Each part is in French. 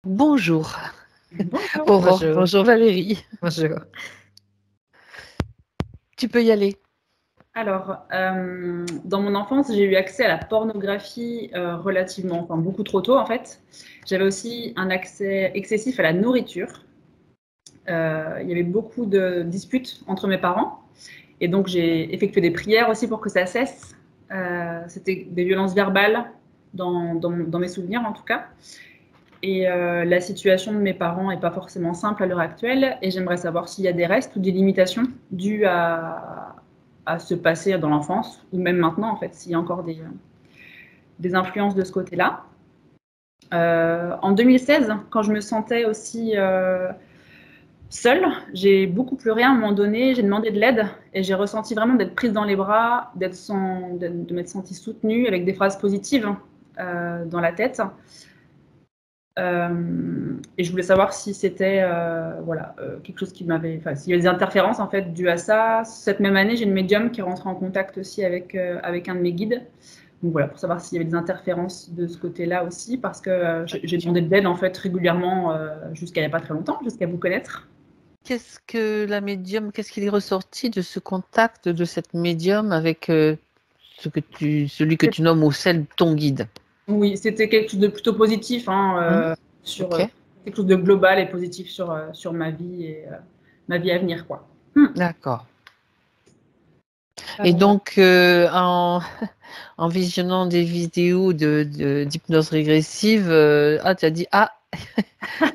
Bonjour Bonjour. Aurore, Bonjour. bonjour Valérie. Bonjour. Tu peux y aller. Alors, dans mon enfance, j'ai eu accès à la pornographie relativement, enfin beaucoup trop tôt en fait. J'avais aussi un accès excessif à la nourriture. Il y avait beaucoup de disputes entre mes parents et donc j'ai effectué des prières aussi pour que ça cesse. C'était des violences verbales dans mes souvenirs en tout cas. Et la situation de mes parents n'est pas forcément simple à l'heure actuelle et j'aimerais savoir s'il y a des restes ou des limitations dues à ce passé dans l'enfance ou même maintenant en fait, s'il y a encore des influences de ce côté-là. En 2016, quand je me sentais aussi seule, j'ai beaucoup pleuré à un moment donné, j'ai demandé de l'aide et j'ai ressenti vraiment d'être prise dans les bras, de m'être sentie soutenue avec des phrases positives dans la tête. Et je voulais savoir si c'était quelque chose qui m'avait, enfin, s'il y avait des interférences en fait dues à ça. Cette même année, j'ai une médium qui est rentrée en contact aussi avec un de mes guides. Donc voilà, pour savoir s'il y avait des interférences de ce côté-là aussi, parce que j'ai demandé de l'aide en fait régulièrement jusqu'à il n'y a pas très longtemps, jusqu'à vous connaître. Qu'est-ce qu'il est ressorti de ce contact de cette médium avec celui que tu nommes ou celle ton guide? Oui, c'était quelque chose de plutôt positif, sur Ok, quelque chose de global et positif sur ma vie et ma vie à venir, quoi. d'accord. Et Euh, donc, en visionnant des vidéos d'hypnose régressive, tu as dit,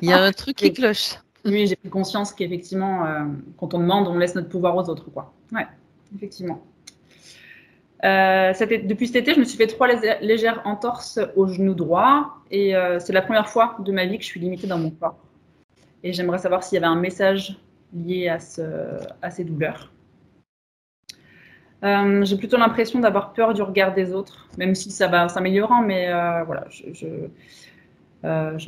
il y a un truc qui cloche. Oui, j'ai pris conscience qu'effectivement, quand on demande, on laisse notre pouvoir aux autres, quoi. Ouais, effectivement. Depuis cet été, je me suis fait 3 légères entorses au genou droit et c'est la première fois de ma vie que je suis limitée dans mon corps. Et j'aimerais savoir s'il y avait un message lié à ces douleurs. J'ai plutôt l'impression d'avoir peur du regard des autres, même si ça va s'améliorant, mais voilà, je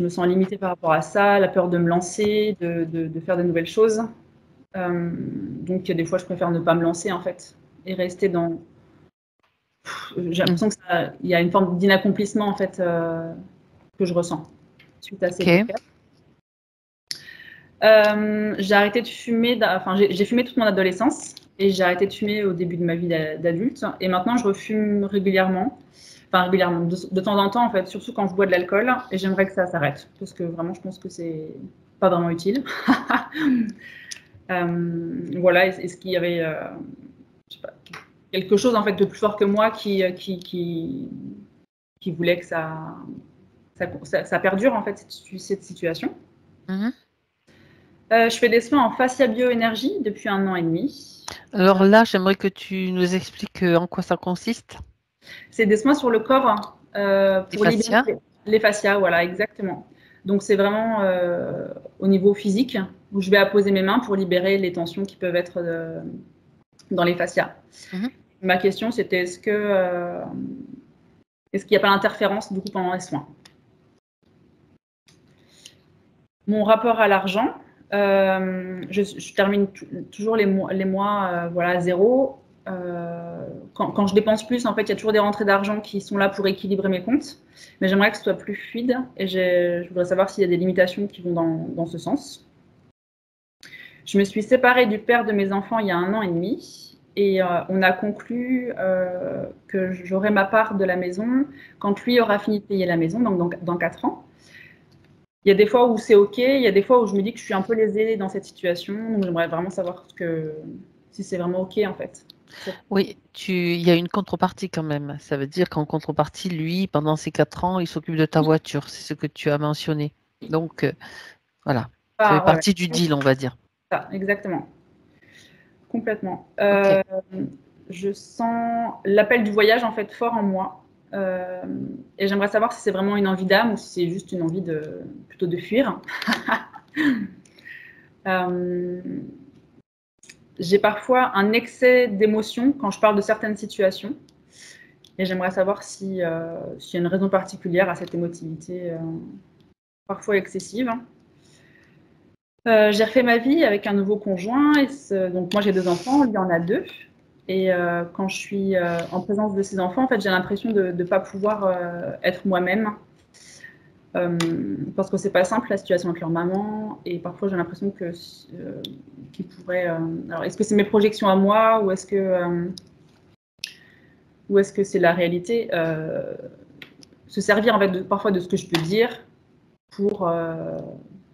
me sens limitée par rapport à ça, la peur de me lancer, de faire de nouvelles choses. Donc des fois, je préfère ne pas me lancer en fait et rester dans. J'ai l'impression qu'il y a une forme d'inaccomplissement en fait que je ressens suite à ces Ok. blocages. J'ai arrêté de fumer, enfin j'ai fumé toute mon adolescence et j'ai arrêté de fumer au début de ma vie d'adulte et maintenant je refume régulièrement, enfin régulièrement, de temps en temps en fait, surtout quand je bois de l'alcool et j'aimerais que ça s'arrête parce que vraiment je pense que c'est pas vraiment utile. Voilà, est-ce qu'il y avait je sais pas, quelque chose en fait de plus fort que moi qui voulait que ça perdure en fait cette situation. Je fais des soins en fascia bioénergie depuis 1 an et demi. Alors là, j'aimerais que tu nous expliques en quoi ça consiste. C'est des soins sur le corps Les pour libérer fascias. les fascias, voilà, exactement. Donc c'est vraiment au niveau physique où je vais apposer mes mains pour libérer les tensions qui peuvent être dans les fascias. Ma question, c'était est-ce qu'il n'y a pas d'interférence du coup pendant les soins? Mon rapport à l'argent, je termine toujours les mois voilà, à zéro. Quand je dépense plus, en fait, il y a toujours des rentrées d'argent qui sont là pour équilibrer mes comptes. Mais j'aimerais que ce soit plus fluide et je voudrais savoir s'il y a des limitations qui vont dans ce sens. Je me suis séparée du père de mes enfants il y a 1 an et demi et on a conclu que j'aurai ma part de la maison quand lui aura fini de payer la maison, donc dans 4 ans. Il y a des fois où c'est OK, il y a des fois où je me dis que je suis un peu lésée dans cette situation. Donc j'aimerais vraiment savoir si c'est vraiment OK en fait. Oui, il y a une contrepartie quand même. Ça veut dire qu'en contrepartie, lui, pendant ces 4 ans, il s'occupe de ta voiture. C'est ce que tu as mentionné. Donc, voilà. Ça fait Ah, ouais, partie du ouais. deal, on va dire. Ça, exactement. Complètement. Ok. Je sens l'appel du voyage en fait fort en moi. Et j'aimerais savoir si c'est vraiment une envie d'âme ou si c'est juste une envie plutôt de fuir. euh, j'ai parfois un excès d'émotion quand je parle de certaines situations. Et j'aimerais savoir s'il y a une raison particulière à cette émotivité parfois excessive. J'ai refait ma vie avec un nouveau conjoint. Donc moi j'ai 2 enfants, lui en a 2. Et quand je suis en présence de ces enfants, en fait, j'ai l'impression de ne pas pouvoir être moi-même. parce que c'est pas simple la situation avec leur maman, et parfois j'ai l'impression que qu'ils pourraient. Alors, est-ce que c'est mes projections à moi, ou est-ce que c'est la réalité, se servir en fait parfois de ce que je peux dire pour,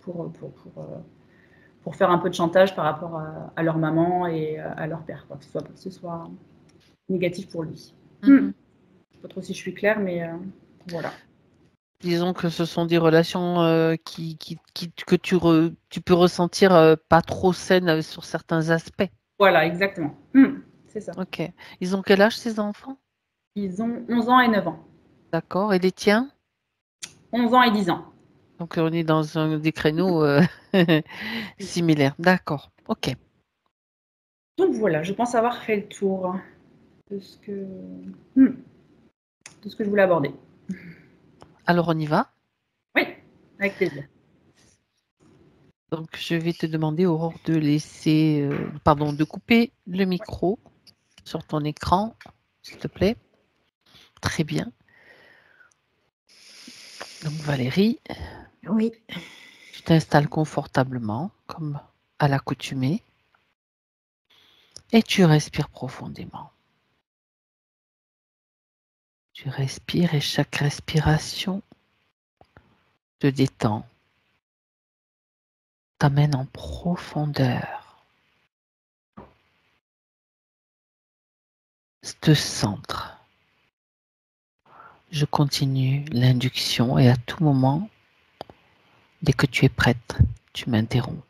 pour faire un peu de chantage par rapport à leur maman et à leur père, quoi, que ce soit négatif pour lui. Je ne sais pas trop si je suis claire, mais voilà. Disons que ce sont des relations que tu peux ressentir pas trop saines sur certains aspects. Voilà, exactement. C'est ça. Ok. Ils ont quel âge, ces enfants? Ils ont 11 ans et 9 ans. D'accord. Et les tiens? 11 ans et 10 ans. Donc, on est dans des créneaux similaires. D'accord. Ok. Donc voilà, je pense avoir fait le tour de ce que, de ce que je voulais aborder. Alors, on y va. Oui, avec plaisir. Donc, je vais te demander, Aurore, de laisser, de couper le micro sur ton écran, s'il te plaît. Très bien. Donc, Valérie, Oui. tu t'installes confortablement, comme à l'accoutumée, et tu respires profondément. Tu respires et chaque respiration te détend, t'amène en profondeur, te centre. Je continue l'induction et à tout moment, dès que tu es prête, tu m'interromps.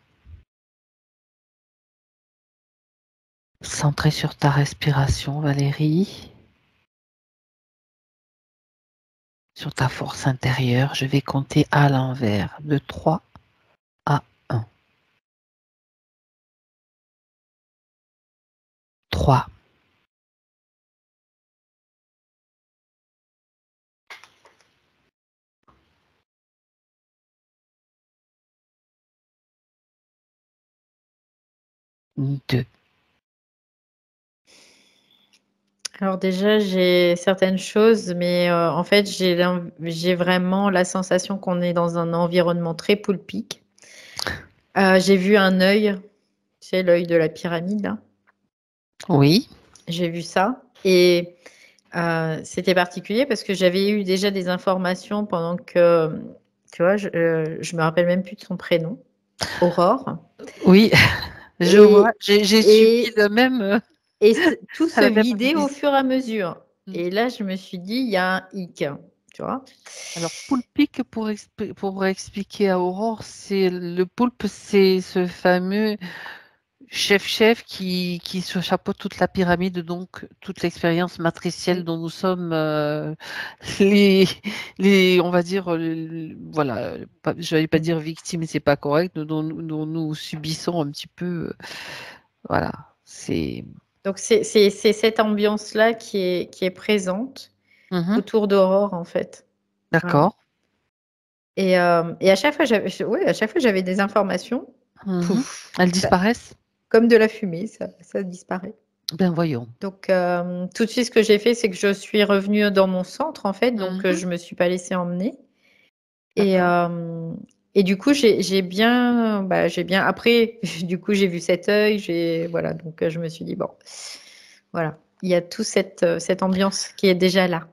Centré sur ta respiration, Valérie, sur ta force intérieure, je vais compter à l'envers de 3 à 1. 3. 2. Alors déjà, j'ai certaines choses, mais en fait, j'ai vraiment la sensation qu'on est dans un environnement très poulpique. J'ai vu un œil, tu sais, l'œil de la pyramide, là. Oui. J'ai vu ça. Et c'était particulier parce que j'avais eu déjà des informations pendant que, tu vois, je me rappelle même plus de son prénom, Aurore. Oui, je vois. J'ai subi le même. Et tout à se la même vidait au vis- fur et à mesure. Et là, je me suis dit, il y a un hic, tu vois. Alors, poulpique, pour expliquer à Aurore, le poulpe, c'est ce fameux chef qui se chapeaute toute la pyramide, donc toute l'expérience matricielle dont nous sommes on va dire, voilà, je n'allais pas dire victimes, c'est pas correct, dont nous subissons un petit peu, voilà, c'est. Donc, c'est cette ambiance-là qui est présente autour d'Aurore, en fait. D'accord. Et à chaque fois, j'avais des informations. Pouf, Elles disparaissent? comme de la fumée, ça disparaît. Ben voyons. Donc, tout de suite, ce que j'ai fait, c'est que je suis revenue dans mon centre, en fait. Donc, je ne me suis pas laissée emmener. Et du coup, j'ai bien. Après, du coup, j'ai vu cet œil. Voilà, donc, je me suis dit, bon, voilà. Il y a toute cette ambiance qui est déjà là.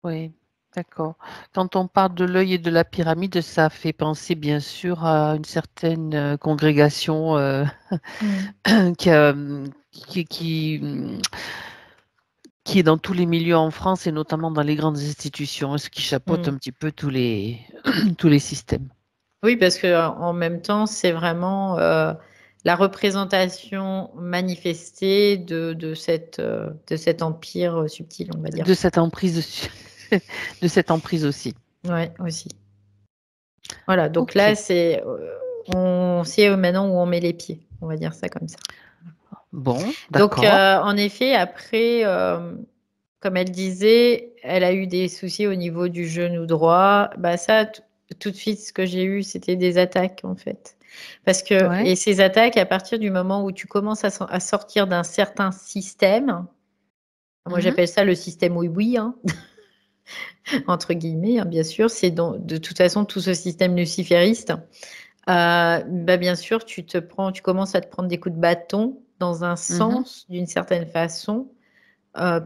Oui, d'accord. Quand on parle de l'œil et de la pyramide, ça fait penser bien sûr à une certaine congrégation qui, qui, qui, hum, qui est dans tous les milieux en France et notamment dans les grandes institutions, ce qui chapeaute un petit peu tous les, tous les systèmes. Oui, parce que en même temps, c'est vraiment la représentation manifestée de cet empire subtil, on va dire. De cette emprise, de cette emprise aussi. Oui, aussi. Voilà, donc là, on sait maintenant où on met les pieds, on va dire ça comme ça. Bon, Donc, d'accord. en effet, après, comme elle disait, elle a eu des soucis au niveau du genou droit. Bah, ça, tout de suite, ce que j'ai eu, c'était des attaques, en fait. Ouais. Et ces attaques, à partir du moment où tu commences à sortir d'un certain système, moi j'appelle ça le système oui-oui, hein. entre guillemets, bien sûr. C'est de toute façon tout ce système lucifériste. Bien sûr, tu commences à te prendre des coups de bâton dans un sens, d'une certaine façon,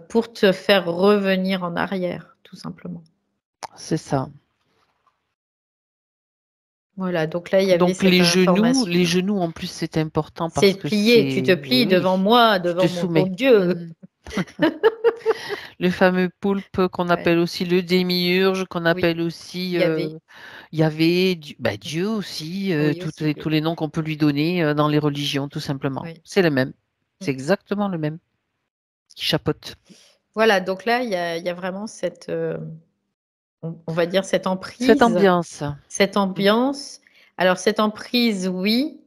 pour te faire revenir en arrière, tout simplement. C'est ça. Voilà, donc là, il y avait Donc cette information. les genoux en plus c'est important parce C'est que plié, tu te plies devant moi, devant mon bon Dieu. Le fameux poulpe qu'on appelle aussi le démiurge, qu'on appelle aussi Yahvé, Dieu aussi, tous les noms qu'on peut lui donner dans les religions, tout simplement. C'est le même. C'est exactement le même qui chapeaute. Voilà, donc là, il y a vraiment cette, on va dire, cette emprise. Cette ambiance. Cette ambiance. Alors, cette emprise, oui,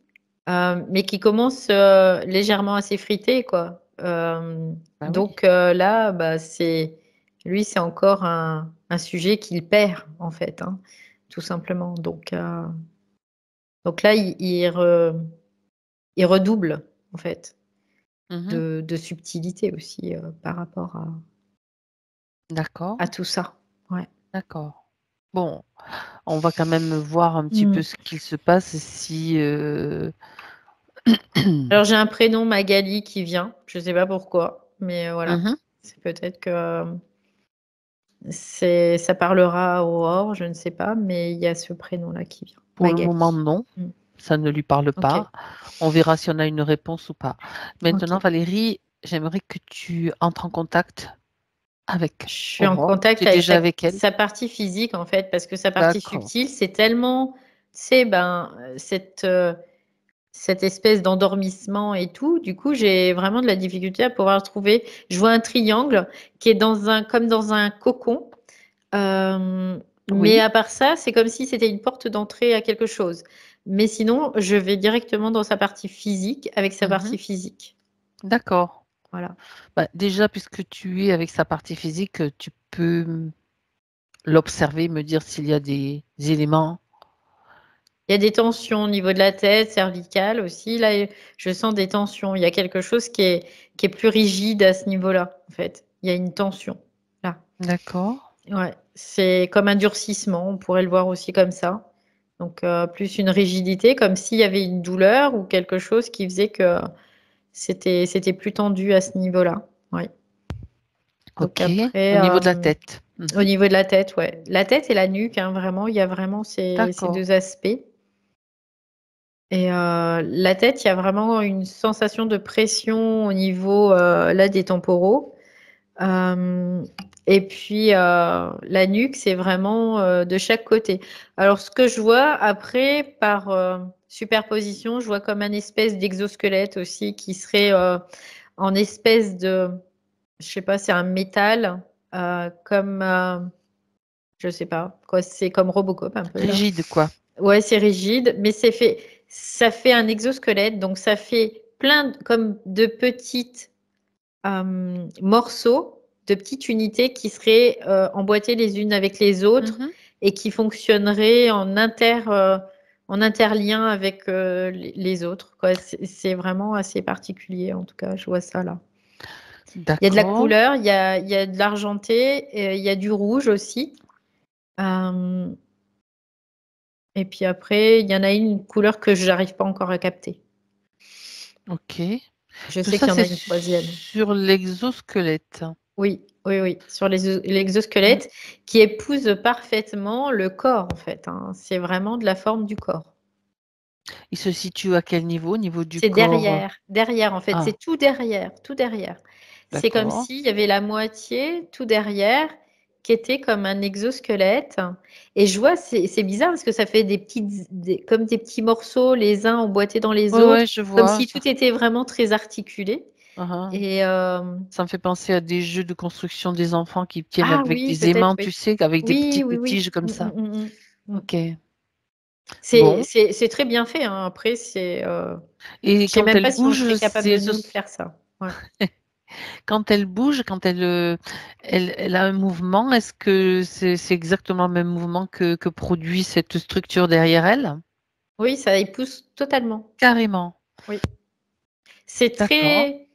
mais qui commence légèrement à s'effriter, quoi. Donc là, lui, c'est encore un sujet qu'il perd, en fait, hein, tout simplement. Donc là, il redouble, en fait, de subtilité aussi par rapport à tout ça. Ouais. D'accord. Bon, on va quand même voir un petit peu ce qu'il se passe si... Alors, j'ai un prénom Magali qui vient. Je ne sais pas pourquoi, mais voilà. C'est peut-être que ça parlera à Aurore, je ne sais pas, mais il y a ce prénom-là qui vient. Pour le moment, non. Ça ne lui parle pas. On verra si on a une réponse ou pas. Maintenant, Valérie, j'aimerais que tu entres en contact avec. Je suis en contact avec sa partie physique, en fait, parce que sa partie subtile, c'est tellement, tu sais, cette espèce d'endormissement et tout. Du coup, j'ai vraiment de la difficulté à pouvoir trouver. Je vois un triangle qui est comme dans un cocon. Mais à part ça, c'est comme si c'était une porte d'entrée à quelque chose. Mais sinon, je vais directement dans sa partie physique, avec sa partie physique. D'accord. Voilà. Déjà, puisque tu es avec sa partie physique, tu peux l'observer, me dire s'il y a des éléments. Il y a des tensions au niveau de la tête, cervicale aussi. Là, je sens des tensions. Il y a quelque chose qui est plus rigide à ce niveau-là, en fait. Il y a une tension, là. D'accord. Ouais, c'est comme un durcissement, on pourrait le voir aussi comme ça. Donc, plus une rigidité, comme s'il y avait une douleur ou quelque chose qui faisait que c'était plus tendu à ce niveau-là. Ouais. Donc après, au niveau de la tête. Au niveau de la tête, ouais. La tête et la nuque, hein, vraiment, il y a vraiment ces deux aspects. Et la tête, il y a vraiment une sensation de pression au niveau là, des temporaux. Et puis la nuque, c'est vraiment de chaque côté. Alors, ce que je vois après, par superposition, je vois comme un espèce d'exosquelette aussi qui serait en espèce de, je sais pas, c'est un métal comme, je sais pas, quoi, c'est comme Robocop un peu. Rigide, là. quoi. Ouais, c'est rigide, mais ça fait un exosquelette, donc ça fait comme de petites morceaux, de petites unités qui seraient emboîtées les unes avec les autres et qui fonctionneraient en interlien avec les autres. C'est vraiment assez particulier, en tout cas, je vois ça là. Il y a de la couleur, il y a de l'argenté, il y a du rouge aussi. Et puis après, il y en a une couleur que je n'arrive pas encore à capter. Ok. Je sais qu'il y en a une troisième. Sur l'exosquelette. Oui, sur l'exosquelette qui épouse parfaitement le corps, en fait. Hein. C'est vraiment de la forme du corps. Il se situe à quel niveau? Au niveau du corps? C'est derrière, en fait. C'est tout derrière, tout derrière. C'est comme s'il y avait la moitié, tout derrière, qui était comme un exosquelette. Et je vois, c'est bizarre parce que ça fait comme des petits morceaux, les uns emboîtés dans les autres, ouais, je vois, comme si tout était vraiment très articulé. Et ça me fait penser à des jeux de construction des enfants qui tiennent avec des peut-être, aimants, tu sais, avec des petites tiges comme ça. Ok. C'est très bien fait. Hein. Après, Et je sais quand même elle pas si on bouge, serait capable de nous faire ça. Ouais. Quand elle bouge, quand elle a un mouvement, est-ce que c'est exactement le même mouvement que produit cette structure derrière elle? Oui, ça épouse totalement. Carrément. Oui. C'est très.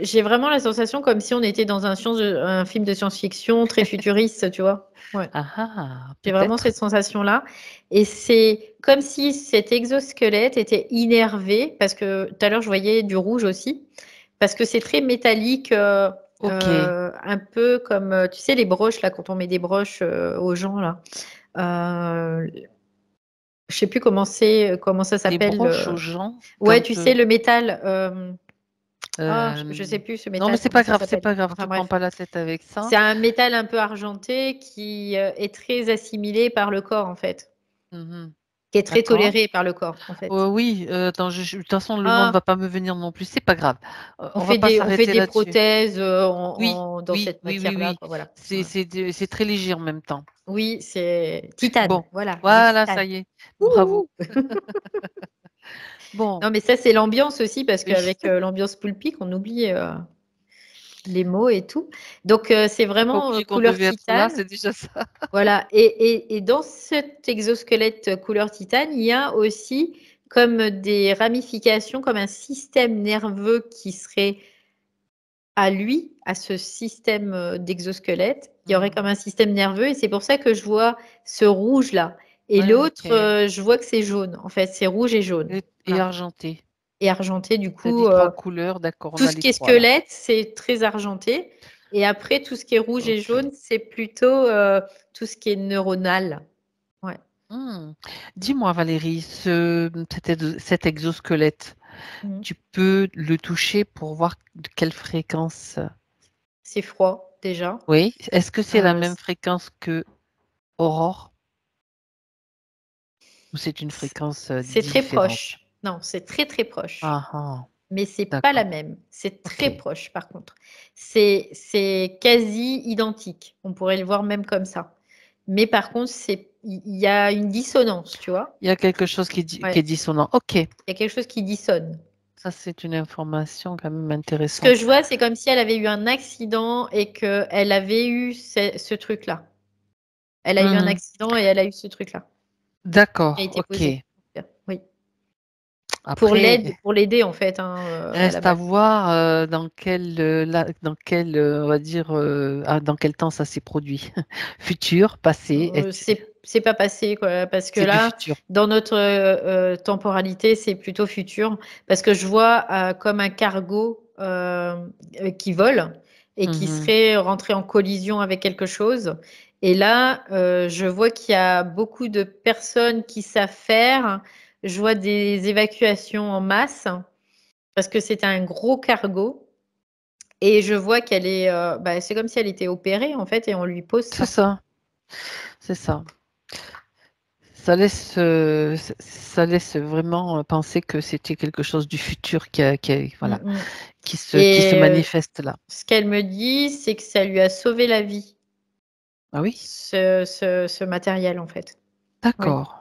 j'ai vraiment la sensation comme si on était dans un film de science-fiction très futuriste, tu vois. Ouais. J'ai vraiment peut-être. cette sensation-là. Et c'est comme si cet exosquelette était innervé, parce que tout à l'heure, je voyais du rouge aussi, parce que c'est très métallique, Ok. un peu comme, tu sais, les broches, là, quand on met des broches aux gens, là. Je sais plus comment ça Des s'appelle. broches aux gens Ouais, tu quand. sais, le métal. Je Euh, sais plus ce Non, mais métal, c'est comment pas ça grave, c'est s'appelle. pas grave. Enfin Tu prends bref. pas la tête avec ça. C'est un métal un peu argenté qui est très assimilé par le corps, en fait. Mhm. Qui est très D'accord. toléré par le corps, en fait. Oui, attends, de toute façon, le nom ne Ah, va pas me venir non plus. C'est pas grave. on On va fait pas des, on fait s'arrêter des là-dessus. prothèses Oui, dans oui, cette oui, oui, matière-là, oui. quoi, voilà. C'est Ouais. c'est de- c'est très léger en même temps. Oui, c'est titane, Bon, voilà, du voilà, titane. ça y est. Bravo. Ouh. Bon, Non, mais ça, c'est l'ambiance aussi, parce oui. qu'avec l'ambiance poulpique, on oublie les mots et tout. Donc, c'est J'ai pas vraiment oublié qu'on couleur devait être là, titane. c'est déjà ça. Voilà. Et dans cet exosquelette couleur titane, il y a aussi comme des ramifications, comme un système nerveux qui serait à lui, à ce système d'exosquelette. Il y aurait comme un système nerveux, et c'est pour ça que je vois ce rouge-là. Et Ouais, l'autre, ok. je vois que c'est jaune. En fait, c'est rouge et jaune. Et Voilà. argenté. Et argenté, du Tu as coup, dit 3 couleurs, d'accord, on tout a ce les qui est trois là. squelette, c'est très argenté. Et après, tout ce qui est rouge et Ok. jaune, c'est plutôt tout ce qui est neuronal. Ouais. Hmm. Dis-moi, Valérie, cet exosquelette, Mhm. tu peux le toucher pour voir de quelle fréquence? C'est froid, déjà. Oui. Est-ce que c'est la Euh, même fréquence que Aurore ou c'est une fréquence c'est très différente? proche. Non, c'est très, très proche. Ah, ah, Mais c'est pas la d'accord. même. C'est très Ok. proche, par contre. C'est quasi identique. On pourrait le voir même comme ça. Mais par contre, il y a une dissonance, tu vois. Il y a quelque chose qui est Ouais. dissonant. Ok. Il y a quelque chose qui dissonne. Ça, c'est une information quand même Ce que intéressante. je vois, c'est comme si elle avait eu un accident et qu'elle avait eu ce truc-là. Elle a eu un Mhm. accident et elle a eu ce truc-là qui a D'accord. été posé. Ok. Oui. Après, Pour l'aider, en fait, à la reste à base. voir on va dire, dans quel temps ça s'est produit. Futur, passé, C'est pas passé, quoi, parce que c'est du là, futur. dans notre temporalité, c'est plutôt futur, parce que je vois comme un cargo qui vole et qui Mhm. serait rentré en collision avec quelque chose. Et là, je vois qu'il y a beaucoup de personnes qui savent faire. Je vois des évacuations en masse, parce que c'est un gros cargo. Et je vois qu'elle est, c'est comme si elle était opérée, en fait, et on lui pose C'est ça. ça, c'est ça. Ça laisse vraiment penser que c'était quelque chose du futur Mm, voilà, mm. qui se Et manifeste là. ce qu'elle me dit, c'est que ça lui a sauvé la vie, Ah oui? ce matériel, en fait. Oui. D'accord.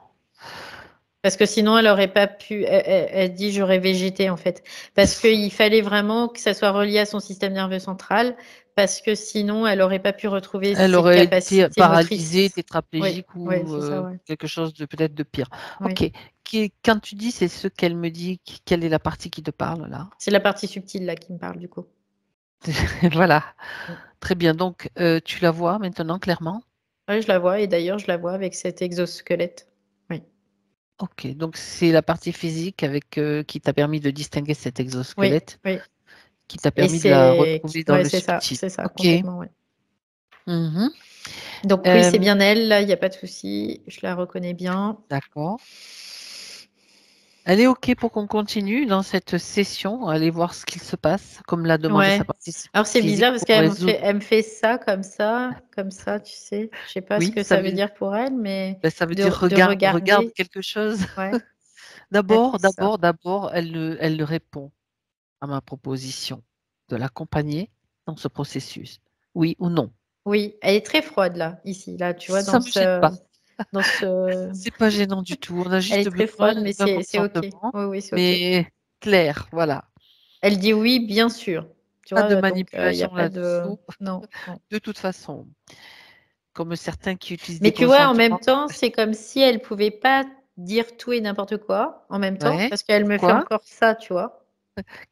Parce que sinon, elle aurait pas pu. Elle dit, j'aurais végété, en fait. Parce qu'il fallait vraiment que ça soit relié à son système nerveux central, parce que sinon, elle aurait pas pu retrouver Elle ses aurait été capacités paralysée, motrices. Oui, tétraplégique oui, ou c'est ça, ouais. quelque chose de peut-être de pire. Oui. Ok. Quand tu dis c'est ce qu'elle me dit, quelle est la partie qui te parle là? C'est la partie subtile, là, qui me parle, du coup. Voilà. Mm. Très bien. Donc, tu la vois maintenant clairement? Oui, je la vois, et d'ailleurs, je la vois avec cet exosquelette. Oui. Ok. Donc, c'est la partie physique qui t'a permis de distinguer cet Oui, exosquelette, oui. qui t'a Et permis de la retrouver dans ouais, le subtil. c'est ça, Ok. complètement, ouais. Mhm. Donc oui, c'est Euh, bien elle, là, il n'y a pas de souci, je la reconnais bien. d'accord. Elle est OK pour qu'on continue dans cette session, aller voir ce qu'il se passe, comme l'a demandé sa Ouais. partie Alors c'est physique bizarre parce pour résoudre. elle me fait ça, comme ça, tu sais. Je sais pas ce Oui, que ça veut dire pour elle, mais ça veut dire de regarde regarder, quelque chose. ouais, elle fait D'abord, ça. d'abord, d'abord, elle répond à ma proposition de l'accompagner dans ce processus. Oui ou non. Oui, elle est très froide là, ici, là, tu vois, Ça me gêne pas. dans ce, C'est pas gênant du tout. On a elle juste est très besoin froide, mais d'un c'est ok. consentement, Oui, oui, c'est ok. mais clair, voilà. Elle dit oui, bien sûr. Tu Pas de vois, donc il n'y a manipulation pas de, là-dessous, non, non. de toute façon. Comme certains qui utilisent des Mais tu vois, en même consentements. temps, c'est comme si elle pouvait pas dire tout et n'importe quoi en même temps, Ouais. parce qu'elle me fait Pourquoi? encore ça, tu vois.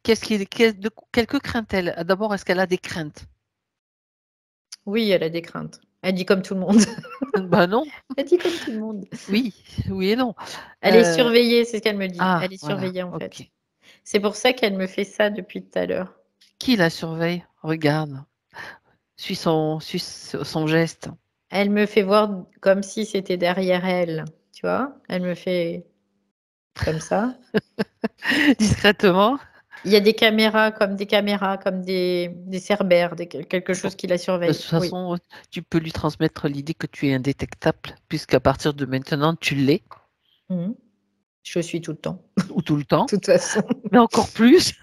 Que craint-elle? D'abord, est-ce qu'elle a des craintes? Oui, elle a des craintes. Elle dit comme tout le monde. Ben non. Elle dit comme tout le monde. Oui, oui et non. Elle est surveillée, c'est ce qu'elle me dit. Ah, Elle est voilà, surveillée en fait. ok. C'est pour ça qu'elle me fait ça depuis tout à l'heure. Qui la surveille? Regarde. Suis son geste. Elle me fait voir comme si c'était derrière elle, tu vois? Elle me fait comme ça. Discrètement. Il y a des caméras, comme des cerbères, quelque Bon, chose qui la de surveille. toute Oui. façon, tu peux lui transmettre l'idée que tu es indétectable, puisqu'à partir de maintenant, tu l'es, Mhm. Je suis tout le temps, ou tout le temps, de toute façon. mais encore plus.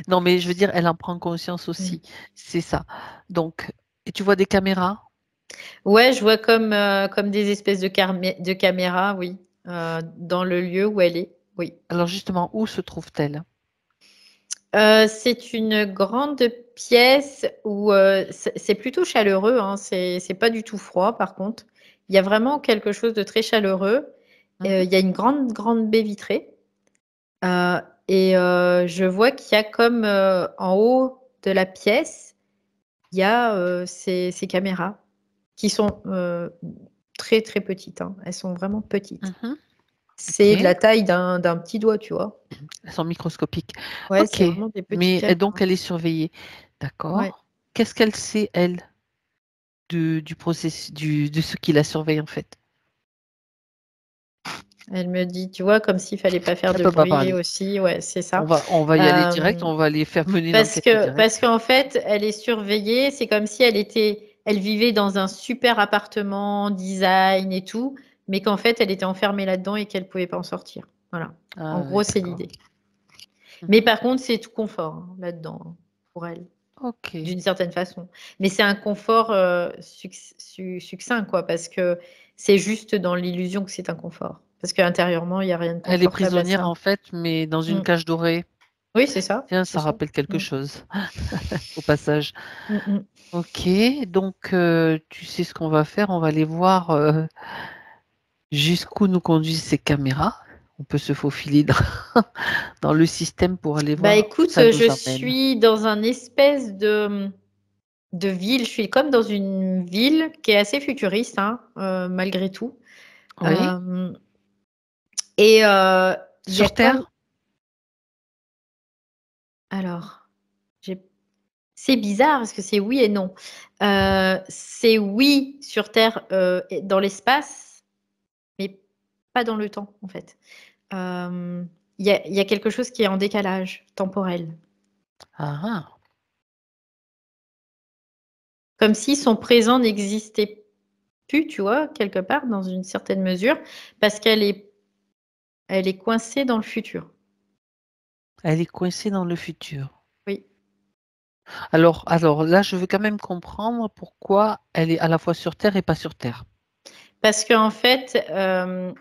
Non, mais je veux dire, elle en prend conscience Mm. aussi. C'est ça. Donc, et tu vois des caméras? Ouais, je vois comme des espèces de caméras, oui, dans le lieu où elle est. Oui. Alors justement, où se trouve-t-elle? C'est une grande pièce où c'est plutôt chaleureux, hein, c'est pas du tout froid par contre. Il y a vraiment quelque chose de très chaleureux. Mhm. Il y a une grande baie vitrée. Euh, je vois qu'il y a comme en haut de la pièce, il y a ces caméras qui sont très très petites, hein. Elles sont vraiment petites. Mhm. C'est de Ok. la taille d'un petit doigt, tu vois. Elles sont microscopiques. Ouais, Ok. c'est vraiment des petites Mais et donc, caméras. elle est surveillée. Ouais. D'accord. Qu'est-ce qu'elle sait, elle, du processus, de ce qui la surveille en fait? Elle me dit, tu vois, comme s'il fallait pas faire Elle de peut pas bruit parler. aussi. Ouais, c'est ça. On va y aller direct, Euh, on va les faire mener l'enquête directe. parce qu'en fait, elle est surveillée. C'est comme si elle vivait dans un super appartement, design et tout, mais qu'en fait, elle était enfermée là-dedans et qu'elle pouvait pas en sortir. Voilà. En Ah ouais, gros, c'est d'accord. l'idée. Mais Mhm. par contre, c'est tout confort hein, là-dedans hein, pour elle, Ok. d'une certaine façon. Mais c'est un confort succinct, quoi, parce que c'est juste dans l'illusion que c'est un confort. Parce qu'intérieurement, il n'y a rien de Elle est confortable à prisonnière ça. en fait, mais dans une Mm. cage dorée. Oui, c'est ça, Tiens, c'est ça ça. rappelle quelque Mm. chose au passage. Mm, mm. Ok, donc tu sais ce qu'on va faire, on va aller voir jusqu'où nous conduisent ces caméras. On peut se faufiler dans le système pour aller Bah voir où écoute, ça je nous emmène. suis dans un espèce de ville. Je suis comme dans une ville qui est assez futuriste, hein, malgré tout. Oui, Euh, et il y a sur comme. Terre? Alors, j'ai c'est bizarre parce que c'est oui et non. C'est oui sur Terre, et dans l'espace, mais pas dans le temps, en fait. Euh, il y a quelque chose qui est en décalage temporel. Ah, ah. Comme si son présent n'existait plus, tu vois, quelque part, dans une certaine mesure, parce elle est coincée dans le futur. Elle est coincée dans le futur. Oui. Alors là, je veux quand même comprendre pourquoi elle est à la fois sur Terre et pas sur Terre. Parce qu'en fait,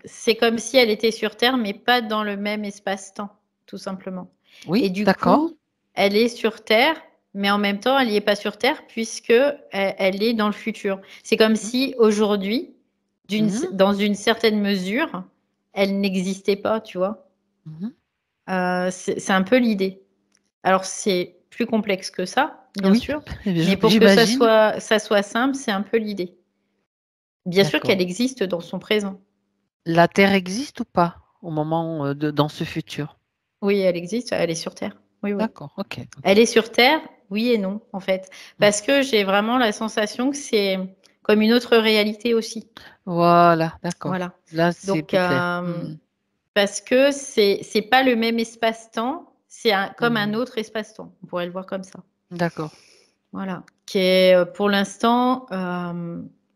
c'est comme si elle était sur Terre, mais pas dans le même espace-temps, tout simplement. Et Oui, du d'accord. coup, elle est sur Terre, mais en même temps, elle n'y est pas sur Terre, puisque elle est dans le futur. C'est comme Mhm, si aujourd'hui, mhm, dans une certaine mesure, elle n'existait pas, tu vois. mhm. C'est un peu l'idée. Alors, c'est plus complexe que ça, bien Oui, sûr, mais pour que j'imagine. ça soit simple, c'est un peu l'idée. Bien sûr D'accord. qu'elle existe dans son présent. La Terre existe ou pas au moment dans ce futur? Oui, elle existe, elle est sur Terre. Oui, oui. D'accord, ok, Elle ok. est sur Terre, oui et non, en fait. Mm. Parce que j'ai vraiment la sensation que c'est comme une autre réalité aussi. Voilà, d'accord. Voilà. Là, c'est Donc, plus clair. Mm, parce que c'est pas le même espace-temps, c'est comme un mm. autre espace-temps. On pourrait le voir comme ça. D'accord. Voilà. Qui est pour l'instant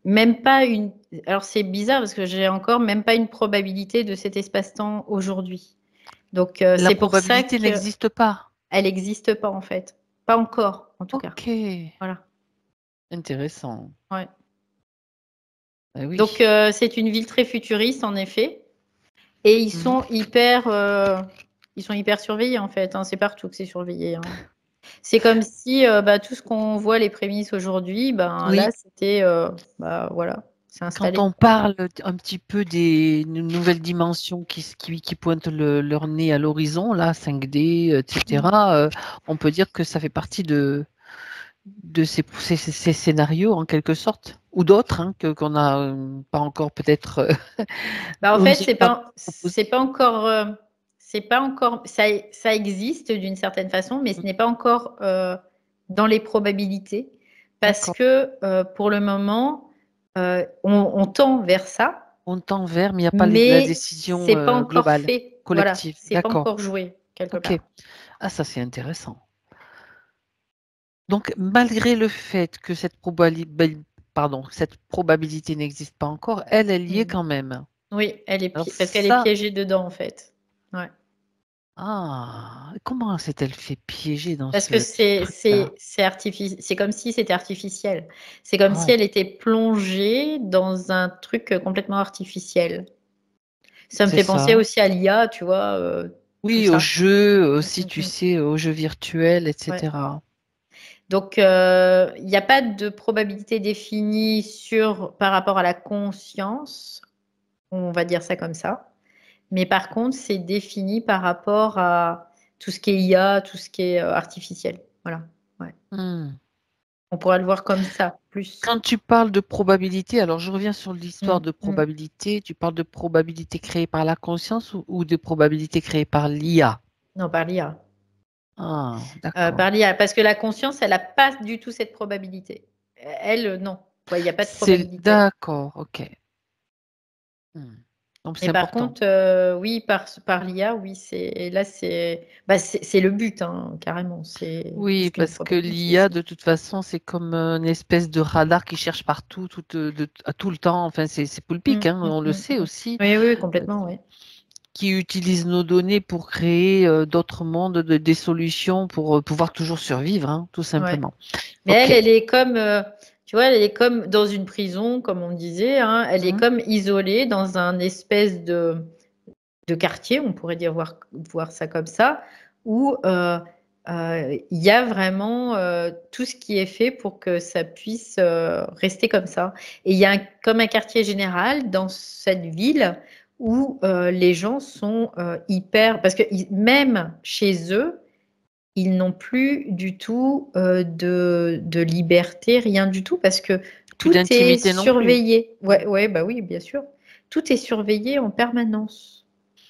même pas une. Alors, c'est bizarre parce que j'ai encore même pas une probabilité de cet espace-temps aujourd'hui. Donc, La c'est pour ça probabilité que n'existe pas. elle n'existe pas en fait. Pas encore, en tout cas. Ok, Voilà. intéressant. Ouais. Ah Donc, oui. c'est une ville très futuriste, en effet. Et Mhm. ils sont hyper surveillés, en fait, hein. C'est partout que c'est surveillé, hein. C'est comme si tout ce qu'on voit les prémices aujourd'hui, ben là, Oui, c'était, voilà. c'est Quand installé. on parle un petit peu des nouvelles dimensions qui pointent leur nez à l'horizon, là, 5D, etc., on peut dire que ça fait partie de ces scénarios, en quelque sorte, ou d'autres, hein, qu'on n'a pas encore peut-être... Bah, en on fait, nous a pas proposé. c'est pas encore, ça existe d'une certaine façon, mais ce n'est pas encore dans les probabilités, parce D'accord. que pour le moment, on tend vers ça, On tend vers, mais il n'y a pas la mais décision c'est pas encore globale, fait. Voilà, collective. c'est pas D'accord. encore joué quelque Ok. part. Ah, ça, c'est intéressant. Donc, malgré le fait que cette probabilité n'existe pas encore, elle y est quand même. Oui, Alors parce qu'elle est ça, piégée dedans en fait. Ouais. comment s'est-elle fait piéger dans Parce que ce petit truc-là? c'est comme si c'était artificiel. C'est comme si Oh, elle était plongée dans un truc complètement artificiel. Ça me c'est fait penser ça. aussi à l'IA, tu vois, tout Oui, aux ça. jeux Mm, aussi, mm, tu mm. sais, aux jeux virtuels, Ouais. etc. Donc, il n'y a pas de probabilité définie par rapport à la conscience, on va dire ça comme ça. Mais par contre, c'est défini par rapport à tout ce qui est IA, tout ce qui est artificiel. Voilà. Ouais. Hmm. On pourra le voir comme ça, plus. Quand tu parles de probabilité, alors je reviens sur l'histoire Mm, de mm. probabilité. Tu parles de probabilité créée par la conscience ou de probabilité créée par l'IA? Non, par l'IA. Ah, d'accord. Par l'IA. Parce que la conscience, elle n'a pas du tout cette probabilité. Elle, non. Ouais, il n'y a pas de probabilité. D'accord, ok. Hmm. Donc Mais c'est par important. contre, oui, par l'IA, oui, c'est le but, hein, carrément. C'est plus Oui, qu'une parce que probabilité. l'IA, de toute façon, c'est comme une espèce de radar qui cherche partout, à tout le temps. Enfin, c'est Mm, poulpique, hein, mm, on le mm, sait mm. aussi, Oui, oui, euh, complètement, oui. qui utilise nos données pour créer d'autres mondes, des solutions pour pouvoir toujours survivre, hein, tout Ouais. simplement. Mais Ok. elle est comme, tu vois, elle est comme dans une prison, comme on disait, hein, elle est Mhm. comme isolée dans un espèce de quartier, on pourrait dire voir ça comme ça, où il y a vraiment tout ce qui est fait pour que ça puisse rester comme ça. Et il y a comme un quartier général dans cette ville où les gens sont hyper, parce que même chez eux, ils n'ont plus du tout de liberté, rien du tout, parce que Plus tout est d'intimité non plus. surveillé. Ouais, ouais, bah oui, bien sûr. Tout est surveillé en permanence,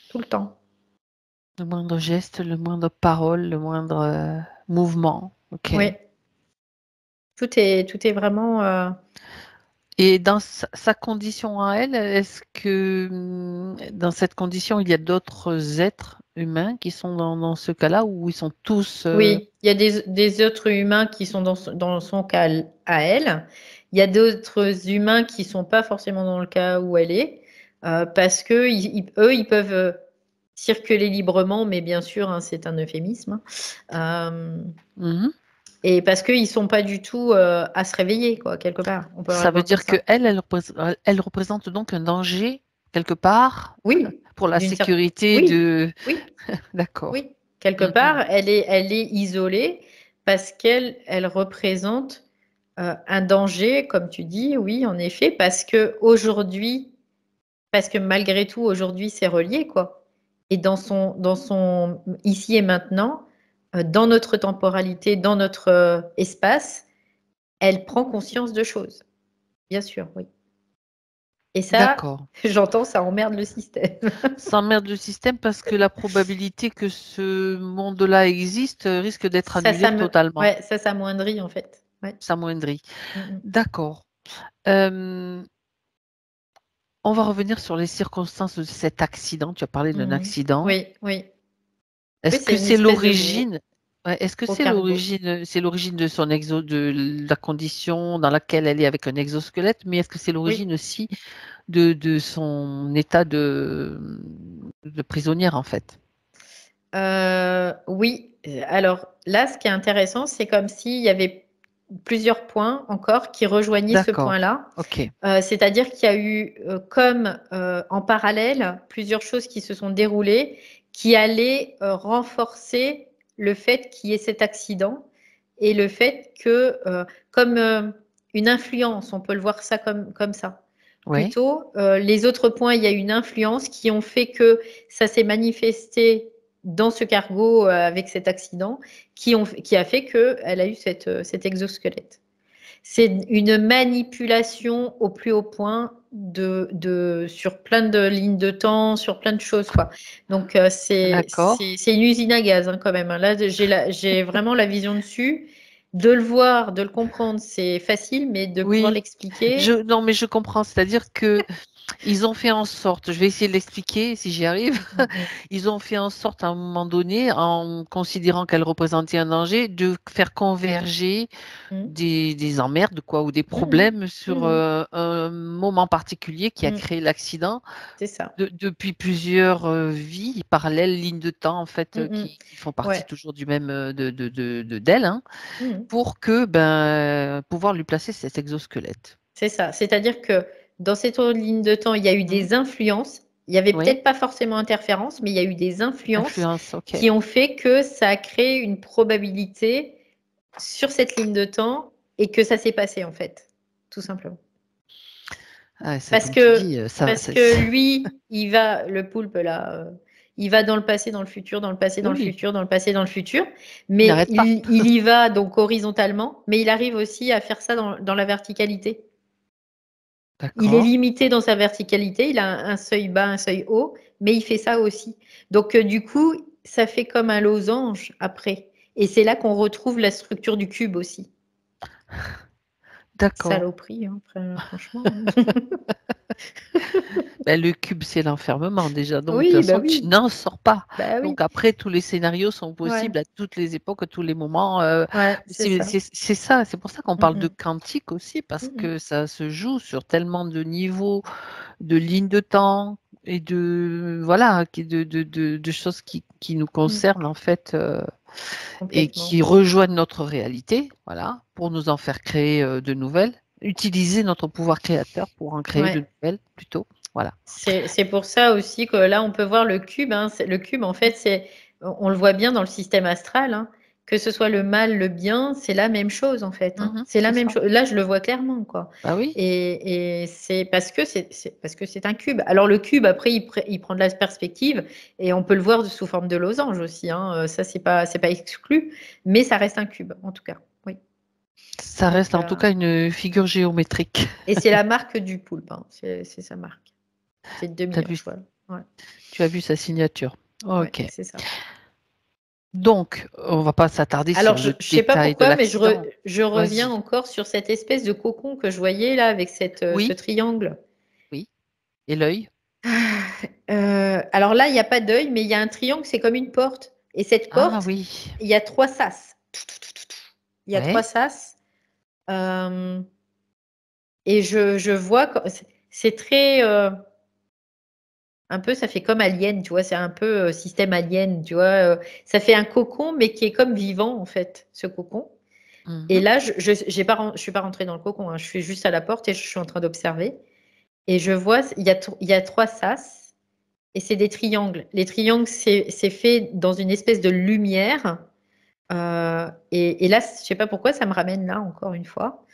tout le temps. Le moindre geste, le moindre parole, le moindre mouvement. Ok. Oui, tout est vraiment. Et dans sa condition à elle, est-ce que dans cette condition, il y a d'autres êtres humains qui sont dans ce cas-là ou ils sont tous... Oui, il y a des êtres humains qui sont dans son cas à elle. Il y a d'autres humains qui sont pas forcément dans le cas où elle est, parce que eux, ils peuvent circuler librement, mais bien sûr, hein, c'est un euphémisme. Mhm. Et parce qu'ils sont pas du tout à se réveiller, quoi, quelque part. On peut Ça le veut voir comme dire que ça. elle représente donc un danger quelque part Oui, pour la d'une certaine. sécurité Oui, de... oui, D'accord. oui. Quelque Mhm. part, elle est isolée parce elle représente un danger, comme tu dis, oui, en effet, parce que malgré tout, aujourd'hui, c'est relié, quoi. Et dans son ici et maintenant, dans notre temporalité, dans notre espace, elle prend conscience de choses. Bien sûr, oui. Et ça, D'accord. j'entends, ça emmerde le système. Ça emmerde le système parce que la probabilité que ce monde-là existe risque d'être annulée totalement. Ouais, ça s'amoindrit en fait. Ouais. S'amoindrit. Mm, mm. D'accord. Euh, On va revenir sur les circonstances de cet accident. Tu as parlé d'un Mhm. accident. Oui, oui. Oui, Est-ce c'est que une c'est espèce de gros l'origine? Ouais, est-ce que gros cargo. c'est l'origine de son de la condition dans laquelle elle est avec un exosquelette, mais est-ce que c'est Oui. l'origine aussi de son état de prisonnière en fait? Oui. Alors là, ce qui est intéressant, c'est comme s'il y avait plusieurs points encore qui rejoignaient ce D'accord. point-là. Ok. C'est-à-dire qu'il y a eu comme en parallèle plusieurs choses qui se sont déroulées qui allaient renforcer le fait qu'il y ait cet accident et le fait que, comme une influence, on peut le voir ça comme ça. Ouais. plutôt. Les autres points, il y a une influence qui ont fait que ça s'est manifesté dans ce cargo avec cet accident, qui a fait qu'elle a eu cet exosquelette. C'est une manipulation au plus haut point sur plein de lignes de temps, sur plein de choses, quoi. Donc, D'accord. c'est une usine à gaz, hein, quand même. Là, j'ai vraiment la vision dessus. De le voir, de le comprendre, c'est facile, mais de pouvoir Oui. l'expliquer. Non, mais je comprends. C'est-à-dire que ils ont fait en sorte, je vais essayer de l'expliquer si j'y arrive. Ils ont fait en sorte à un moment donné, en considérant qu'elle représentait un danger, de faire converger Mm. des emmerdes quoi, ou des Mm. problèmes sur Mm. un moment particulier qui a Mm. créé l'accident. C'est ça. Depuis plusieurs vies parallèles, lignes de temps en fait, Mm. qui font partie Ouais. toujours du même d'elle, hein, Mm. pour que pouvoir lui placer cet exosquelette. C'est ça. C'est-à-dire que dans cette autre ligne de temps, il y a eu Mhm. des influences. Il n'y avait Oui, peut-être pas forcément interférence, mais il y a eu des influences influence, ok. qui ont fait que ça a créé une probabilité sur cette ligne de temps et que ça s'est passé, en fait, tout simplement. Ah, c'est Parce comme tu que, dis, parce que lui, le poulpe, là, il va dans le passé, dans le futur, dans le passé, dans le oui, futur, dans le passé, dans le futur. il Mais n'arrête pas. il y va donc horizontalement, mais il arrive aussi à faire ça dans la verticalité. Il est D'accord. limité dans sa verticalité, il a un seuil bas, un seuil haut, mais il fait ça aussi. Donc, du coup, ça fait comme un losange après. Et c'est là qu'on retrouve la structure du cube aussi. D'accord. Saloperie, hein, franchement. Hein. Le cube, c'est l'enfermement déjà. Donc, de toute Oui, bah façon, tu oui. n'en sors pas. Bah oui. Donc, après, tous les scénarios sont Ouais, possibles à toutes les époques, à tous les moments. ouais, c'est ça. C'est ça. C'est pour ça qu'on parle de Mm, quantique aussi, parce mm, mm, que ça se joue sur tellement de niveaux, de lignes de temps et voilà, de choses qui nous mm, concernent, en fait, et complètement. qui rejoignent notre réalité, voilà, pour nous en faire créer de nouvelles. Utiliser notre pouvoir créateur pour en créer de Ouais. nouvelles, plutôt. Voilà. C'est pour ça aussi que là, on peut voir le cube. Hein. Le cube, en fait, on le voit bien dans le système astral. Hein. Que ce soit le mal, le bien, c'est la même chose, en fait. Hein. C'est la C'est même ça. chose. Là, je le vois clairement, quoi. Bah oui, Et c'est parce que c'est un cube. Alors, le cube, après, il prend de la perspective et on peut le voir sous forme de losange aussi. Hein. Ça, c'est pas exclu, mais ça reste un cube, en tout cas. Oui. ça Donc, reste en tout cas une figure géométrique. et c'est la marque du poulpe. Hein. C'est sa marque. C'est Tu as vu, demi-étoile. Ouais, tu as vu sa signature. ouais, Ok. c'est ça. Donc, on va pas s'attarder Alors, sur je le ne sais pas détail de pourquoi, mais l'accident. je reviens Vas-y. encore sur cette espèce de cocon que je voyais là avec ce Oui, triangle. oui. Et l'œil? Alors là, il n'y a pas d'œil, mais il y a un triangle, c'est comme une porte. Et cette Ah porte, oui. il y a trois sas. Il y a trois Ouais. sas. Euh, et je vois, c'est très, un peu, ça fait comme alien, tu vois, c'est un peu système alien, tu vois. Ça fait un cocon, mais qui est comme vivant, en fait, ce cocon. Et Mhm. là, je suis pas rentrée dans le cocon, hein. Je suis juste à la porte et je suis en train d'observer. Et je vois, il y a trois sas et c'est des triangles. Les triangles, c'est fait dans une espèce de lumière. Et là, je sais pas pourquoi, ça me ramène là encore une fois.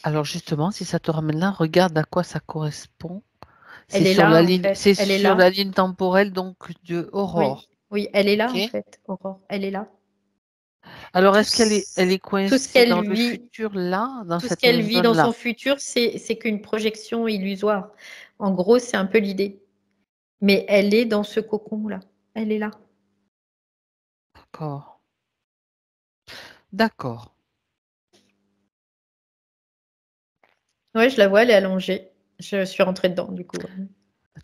Alors justement, si ça te ramène là, regarde à quoi ça correspond. Elle est là, en fait. C'est Elle est sur là. la ligne temporelle donc de Oui, Aurore. oui, elle est là, Ok. en fait, Aurore. Elle est là. Alors Tout, est-ce elle est tout ce coincée qu'elle dans le vit, futur là, dans tout ce cette qu'elle vit dans son zone-là? futur, c'est qu'une projection illusoire. En gros, c'est un peu l'idée. Mais elle est dans ce cocon-là. Elle est là. D'accord. D'accord. Ouais, je la vois, elle est allongée. Je suis rentrée dedans, du coup.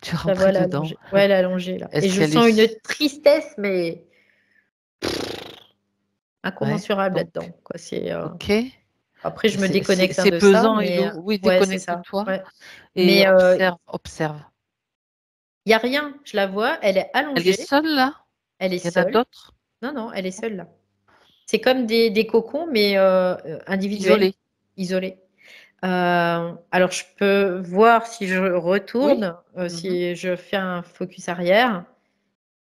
Tu es Je la vois, rentrée elle est dedans. allongée. Ouais, elle est allongée, là. Et Est-ce je qu'elle sens une est... tristesse, mais Ouais. incommensurable Donc, là-dedans, quoi. ok. Après, je me déconnecte C'est de ça, pesant et mais lourd. Oui, ouais, c'est ça. déconnecte-toi Ouais. et Mais observe, observe. il n'y a rien. Je la vois, elle est Elle est allongée. seule là? Elle est Il y en a seule. d'autres? Non, non, elle est seule, là. C'est comme des cocons, mais individuels, Isolées? isolés. Alors, je peux voir si je Oui. retourne, Mhm. si je fais un focus arrière.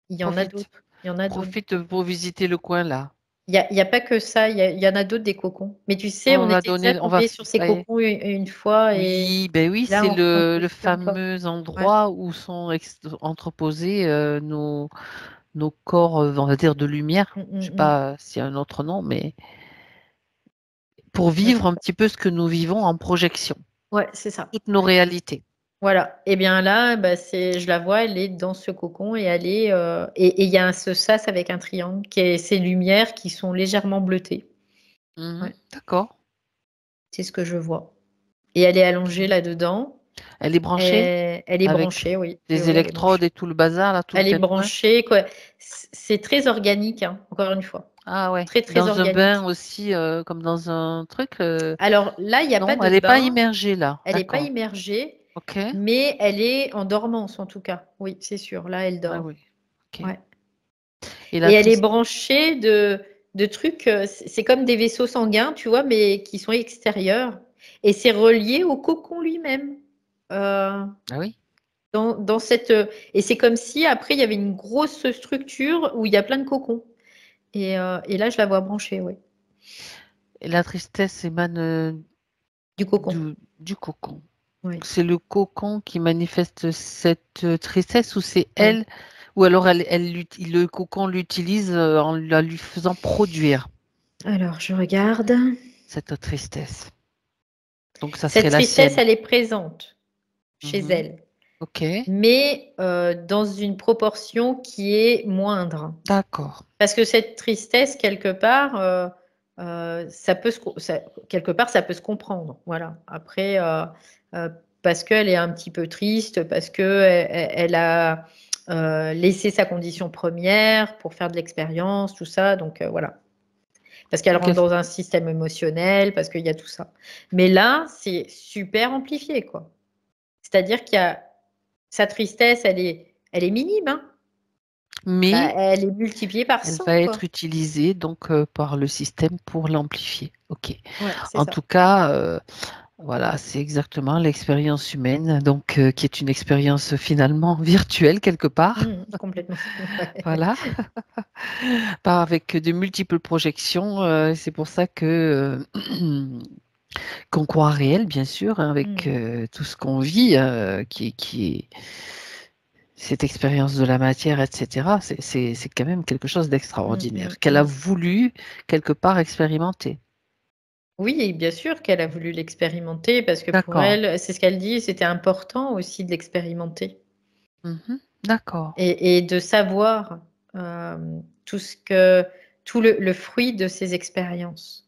Il y en a Profite. d'autres. Il y en a d'autres. Profite pour visiter le coin là. Il y a pas que ça, il y en a d'autres des cocons. Mais tu sais, on était déjà on va, tombé sur ces ouais. cocons une fois et Oui, ben oui, là, c'est on le questionne quoi. fameux Ouais. endroit où sont entreposés nos corps, on va dire, de lumière. Mm, Je sais mm, mm. pas s'il y a un autre nom, mais pour Ouais, vivre un petit peu ce que nous vivons en projection, ouais, c'est ça. toutes nos réalités. Voilà. Et bien là, bah, je la vois, elle est dans ce cocon et elle est et il y a ce sas avec un triangle qui est ces lumières qui sont légèrement bleutées. Ouais, D'accord. c'est ce que je vois. Et elle est allongée Ok. là-dedans. Elle est branchée Elle est avec branchée, oui. Oui, des oui, elle est électrodes branchée. et tout le bazar, là, tout le Elle est tintouin. branchée, quoi. C'est très organique, hein, encore une fois. Ah ouais. Très, très Dans un bain organique. aussi, comme dans un truc. Alors là, il n'y a pas Non, de elle n'est pas bain, immergée là. elle n'est pas D'accord. immergée, Ok. mais elle est en dormance en tout cas. Oui, c'est sûr. Là, elle Ah dort. oui. Ok. Ouais. Et Et la elle est triste. branchée de trucs, c'est comme des vaisseaux sanguins, tu vois, mais qui sont extérieurs. Et c'est relié au cocon lui-même. Euh, Ah oui. dans cette, et c'est comme si après, il y avait une grosse structure où il y a plein de cocons. Et là, je la vois branchée, oui, Et la tristesse émane du cocon. du cocon. Oui, C'est le cocon qui manifeste cette tristesse ou c'est oui. elle, ou alors le cocon l'utilise en la lui faisant produire Alors, je regarde. cette tristesse. Donc ça serait Cette la tristesse, sienne. elle est présente chez Mhm. elle, Ok, mais dans une proportion qui est moindre. d'accord. Parce que cette tristesse, quelque part, quelque part, ça peut se comprendre. Voilà. Après, euh, parce qu'elle est un petit peu triste, parce qu'elle a laissé sa condition première pour faire de l'expérience, tout ça. Donc voilà. Parce qu'elle rentre Qu'est-ce- dans un système émotionnel, parce qu'il y a tout ça. Mais là, c'est super amplifié, quoi. C'est-à-dire qu'il y a sa tristesse, elle est minime, hein. Bah, Mais elle est multipliée par elle 100, va quoi. être utilisée donc par le système pour l'amplifier. Ok. Ouais, c'est En ça. tout cas, voilà, c'est exactement l'expérience humaine, donc qui est une expérience finalement virtuelle quelque part. Complètement. Ouais. Voilà, pas avec de multiples projections. C'est pour ça que qu'on croit réel, bien sûr, hein, avec Mm, tout ce qu'on vit, qui est cette expérience de la matière, etc. C'est quand même quelque chose mm, mm, d'extraordinaire qu'elle a mm. voulu quelque part expérimenter. Oui, et bien sûr qu'elle a voulu l'expérimenter parce que pour D'accord. elle, c'est ce qu'elle dit, c'était important aussi de l'expérimenter Mhm. D'accord. et de savoir tout tout le fruit de ses expériences.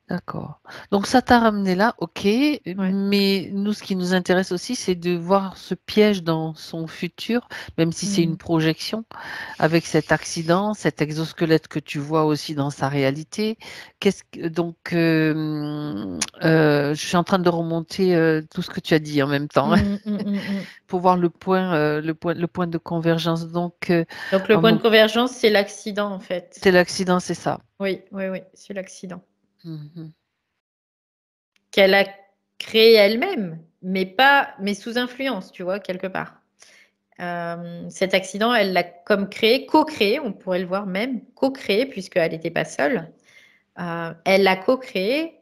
D'accord. Donc ça t'a ramené là, ok, Ouais. mais nous, ce qui nous intéresse aussi, c'est de voir ce piège dans son futur, même si c'est une Mm, projection, avec cet accident, cet exosquelette que tu vois aussi dans sa réalité. Je suis en train de remonter tout ce que tu as dit en même temps, hein, mm, mm, mm, mm. pour voir le point de convergence. Donc, Donc le point de convergence, c'est l'accident en fait. c'est l'accident, c'est ça. Oui, oui, oui, c'est l'accident Mhm. qu'elle a créé elle-même, mais sous influence, tu vois, quelque part. Cet accident, elle l'a comme créé, co-créé, on pourrait le voir même, co-créé, puisqu'elle n'était pas seule. Elle l'a co-créé,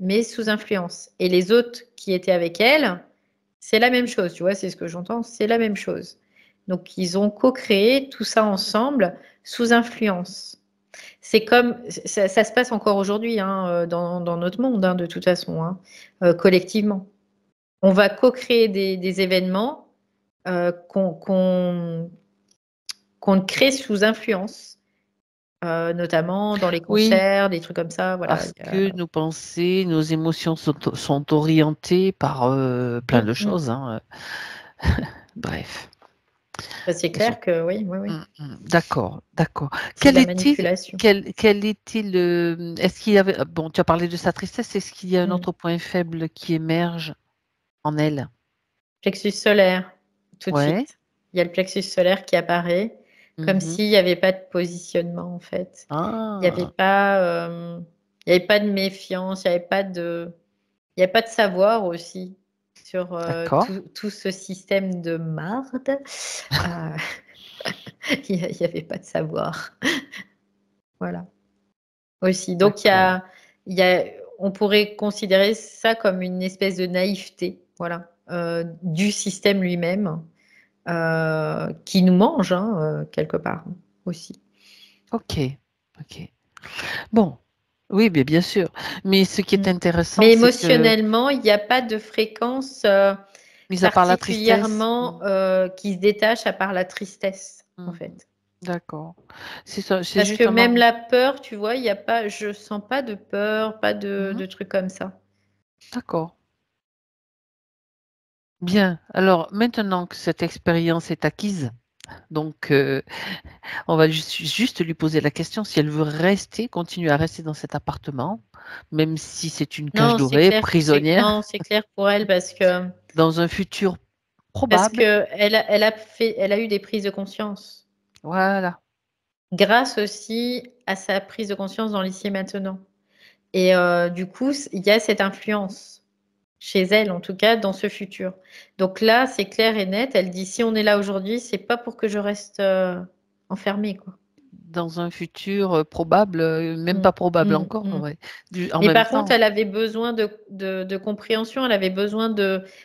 mais sous influence. Et les autres qui étaient avec elle, c'est la même chose, tu vois, c'est ce que j'entends, c'est la même chose. Donc, ils ont co-créé tout ça ensemble sous influence. C'est comme, ça se passe encore aujourd'hui hein, dans notre monde, hein, de toute façon, hein, collectivement. On va co-créer des événements qu'on crée sous influence, notamment dans les Oui, concerts, des trucs comme ça. Voilà. parce que nos pensées, nos émotions sont orientées par plein de Mm. choses, hein. Bref. Bah, c'est Elles sont- clair que oui, oui, oui. D'accord, d'accord. C'est de la manipulation. Quel était le... Est-ce qu'il y avait... Bon, tu as parlé de sa tristesse. Est-ce qu'il y a un Mm. autre point faible qui émerge en elle? Plexus solaire, tout de Ouais. suite. Il y a le plexus solaire qui apparaît, comme Mhm. s'il n'y avait pas de positionnement, en fait. Il n'y avait Ah, pas, il y avait pas de méfiance, il y avait pas de savoir aussi sur d'accord. tout ce système de marde. Euh, il n'y avait pas de savoir. Voilà. Aussi. Donc, on pourrait considérer ça comme une espèce de naïveté, voilà, du système lui-même, qui nous mange, quelque part aussi. Ok. Bon, oui, bien sûr. Mais ce qui est intéressant, Mais c'est que, émotionnellement, il n'y a pas de fréquence mis à part la tristesse. particulièrement qui se détache à part la tristesse, en fait. D'accord. C'est ça, c'est Parce que justement. même la peur, tu vois, je sens pas de peur, pas de trucs comme ça. D'accord. Bien. Alors, maintenant que cette expérience est acquise, donc on va juste lui poser la question si elle veut continuer à rester dans cet appartement, même si c'est une cage Non, c'est dorée, clair. prisonnière, Non, c'est clair pour elle dans un futur parce probable. que elle a eu des prises de conscience. Voilà. Grâce aussi à sa prise de conscience dans l'ici et maintenant. Et du coup, il y a cette influence chez elle, en tout cas, dans ce futur. Donc là, c'est clair et net. Elle dit, si on est là aujourd'hui, c'est pas pour que je reste enfermée, quoi. Dans un futur probable, même pas probable encore. Ouais. En Mais même par temps, contre, elle avait besoin de compréhension. Elle avait besoin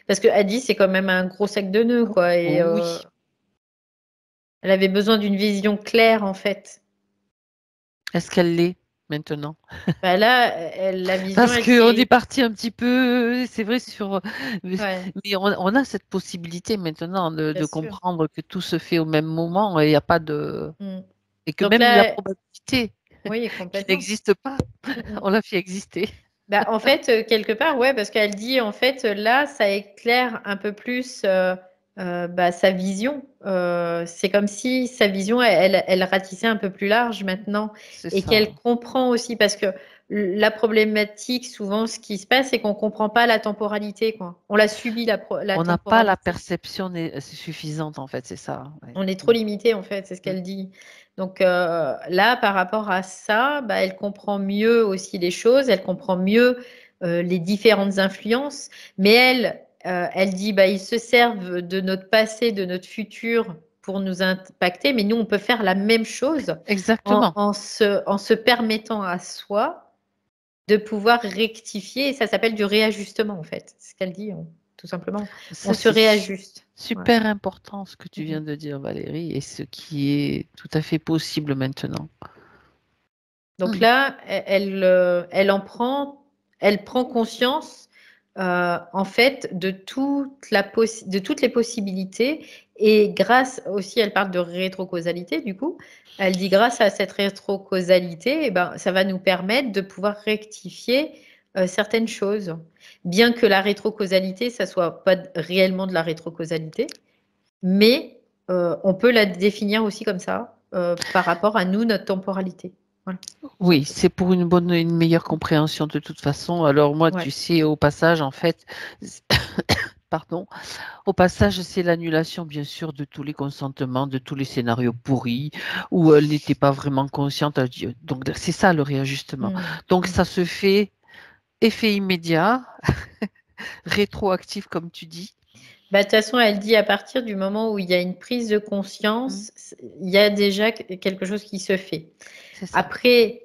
parce qu'elle dit, c'est quand même un gros sac de nœuds, quoi. Et oui. elle avait besoin d'une vision claire, en fait. Est-ce qu'elle l'est maintenant? Bah là, la vision, Parce elle qu'on est s'est. parti un petit peu, c'est vrai, Ouais, mais on a cette possibilité maintenant bien de sûr. comprendre que tout se fait au même moment et il n'y a pas de. Mm. Et que Donc même la là, probabilité oui, qui complètement. n'existe pas, Mm, mm. on l'a fait exister. Bah, en fait, quelque part, ouais, parce qu'elle dit, en fait, là, ça éclaire un peu plus sa vision. C'est comme si sa vision, elle ratissait un peu plus large maintenant C'est et ça. qu'elle comprend aussi, parce que la problématique, souvent, ce qui se passe, c'est qu'on ne comprend pas la temporalité, quoi. On l'a subi, la On n'a pas la temporalité. perception suffisante, en fait, c'est ça. Ouais. On est trop limité, en fait, c'est ce qu'elle dit. Donc là, par rapport à ça, bah, elle comprend mieux aussi les choses, elle comprend mieux les différentes influences, mais elle dit, bah, ils se servent de notre passé, de notre futur pour nous impacter, mais nous, on peut faire la même chose Exactement. en se permettant à soi de pouvoir rectifier, et ça s'appelle du réajustement, en fait. C'est ce qu'elle dit, tout simplement. On Ça, se c'est réajuste. Voilà. super important ce que tu Mhm. viens de dire, Valérie, et ce qui est tout à fait possible maintenant. Donc là, elle prend conscience en fait de de toutes les possibilités et grâce aussi, elle parle de rétrocausalité du coup. Elle dit grâce à cette rétrocausalité, eh ben, ça va nous permettre de pouvoir rectifier certaines choses. Bien que la rétrocausalité, ça soit pas réellement de la rétrocausalité, mais on peut la définir aussi comme ça par rapport à nous, notre temporalité. Voilà. Oui, c'est pour une meilleure compréhension de toute façon. Alors moi, Ouais. tu sais, au passage, en fait, pardon, au passage, c'est l'annulation, bien sûr, de tous les consentements, de tous les scénarios pourris où elle n'était pas vraiment consciente. Donc c'est ça le réajustement. Donc ça se fait effet immédiat, rétroactif, comme tu dis. Bah, de toute façon, elle dit à partir du moment où il y a une prise de conscience, il y a déjà quelque chose qui se fait. C'est ça. Après,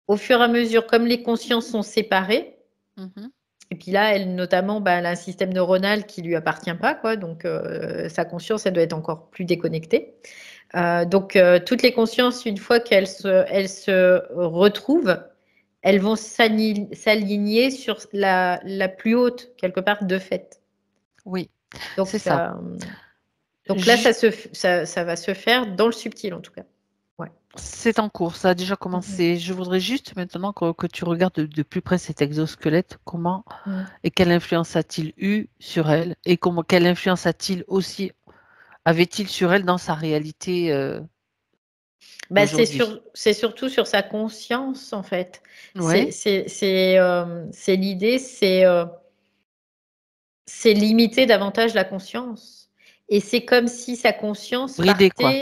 au fur et à mesure, comme les consciences sont séparées, Mhm. et puis là, elle notamment, bah, elle a un système neuronal qui lui appartient pas, quoi. Donc sa conscience, elle doit être encore plus déconnectée. Donc toutes les consciences, une fois elles se retrouvent, elles vont s'aligner sur la plus haute quelque part de fait. Oui, Donc c'est ça. donc là, ça va se faire dans le subtil en tout cas. Ouais. C'est en cours, ça a déjà commencé. Je voudrais juste maintenant que tu regardes de plus près cet exosquelette, comment et quelle influence a-t-il eu sur elle et quelle influence avait-il sur elle dans sa réalité Bah, d'aujourd'hui. c'est surtout sur sa conscience en fait. Oui, C'est l'idée, c'est limiter davantage la conscience. Et c'est comme si sa conscience bridée quoi.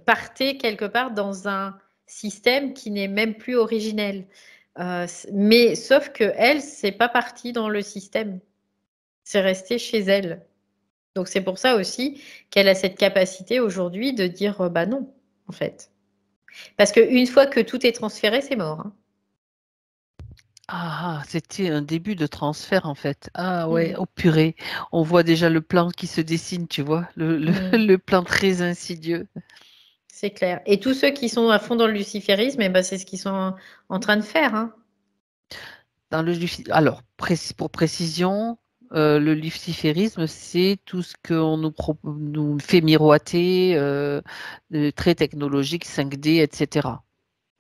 partait quelque part dans un système qui n'est même plus originel. Mais sauf que elle, c'est pas parti dans le système, c'est resté chez elle. Donc c'est pour ça aussi qu'elle a cette capacité aujourd'hui de dire bah non, en fait. Parce qu'une fois que tout est transféré, c'est mort. Hein. Ah, c'était un début de transfert en fait. Ah ouais, Mm. oh purée, on voit déjà le plan qui se dessine, tu vois, le plan très insidieux. C'est clair. Et tous ceux qui sont à fond dans le luciférisme, eh ben, c'est ce qu'ils sont en train de faire. Hein. Alors, pour précision, le luciférisme, c'est tout ce qu'on nous fait miroiter, très technologique, 5D, etc.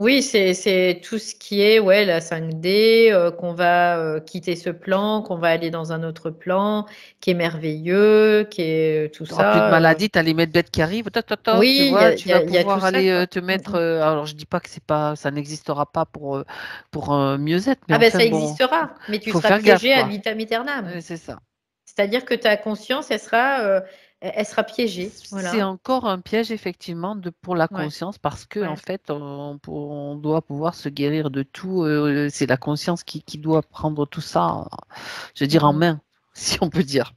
Oui, c'est tout ce qui est la 5D, qu'on va quitter ce plan, qu'on va aller dans un autre plan, qui est merveilleux, qui est tout Tu n'auras plus de ça. maladie, tu as les bêtes qui arrivent, toc, toc, toc, tu Oui, vois, tu vas il y a tout pouvoir ça, aller quoi. te mettre. Alors, je dis pas que ça n'existera pas pour un mieux-être, mais Ah ben enfin ça bon, existera, mais il tu faut seras faire gaffe, piégé à quoi. vitam aeternam. C'est ça. C'est-à-dire que ta conscience, elle sera piégée. C'est Voilà. encore un piège, effectivement, pour la Ouais, conscience, parce que en ouais. fait, on doit pouvoir se guérir de tout. C'est la conscience qui doit prendre tout ça, je veux dire, en Mm, mm. main, si on peut dire.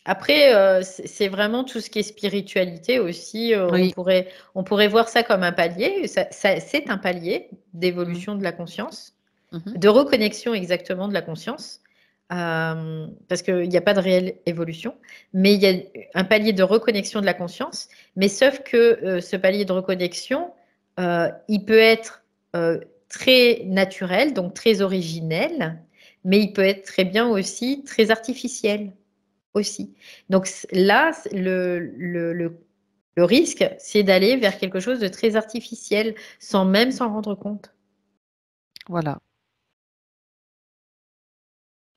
Après, c'est vraiment tout ce qui est spiritualité aussi. Oui. On pourrait voir ça comme un palier. C'est un palier Mhm. d'évolution de la conscience, Mhm. de reconnexion exactement de la conscience. Parce qu'il n'y a pas de réelle évolution, mais il y a un palier de reconnexion de la conscience. Mais sauf que ce palier de reconnexion, il peut être très naturel, donc très originel, mais il peut être très bien aussi très artificiel aussi. Donc là, le risque, c'est d'aller vers quelque chose de très artificiel sans même s'en rendre compte. Voilà.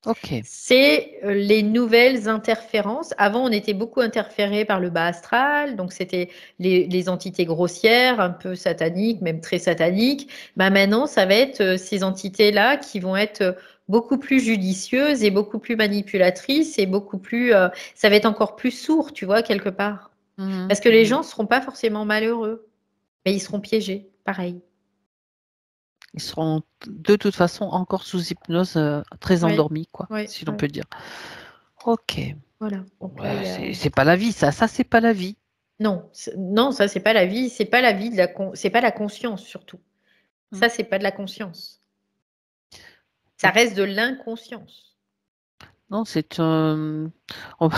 OK. C'est les nouvelles interférences. Avant, on était beaucoup interféré par le bas astral, donc c'était les entités grossières, un peu sataniques, même très sataniques. Bah maintenant, ça va être ces entités-là qui vont être beaucoup plus judicieuses et beaucoup plus manipulatrices et beaucoup plus. Ça va être encore plus sourd, tu vois, quelque part. Mhm. Parce que les gens ne seront pas forcément malheureux, mais ils seront piégés, pareil. Ils seront de toute façon encore sous hypnose, très Oui, endormis, quoi, oui, si l'on oui. peut dire. OK. Voilà. Donc là, il y a. C'est pas la vie, ça. Ça, c'est pas la vie. Non, non, ça c'est pas la vie, c'est pas la vie c'est pas la conscience surtout. Mm. Ça c'est pas de la conscience. Ça Donc, reste de l'inconscience. non, c'est un. on-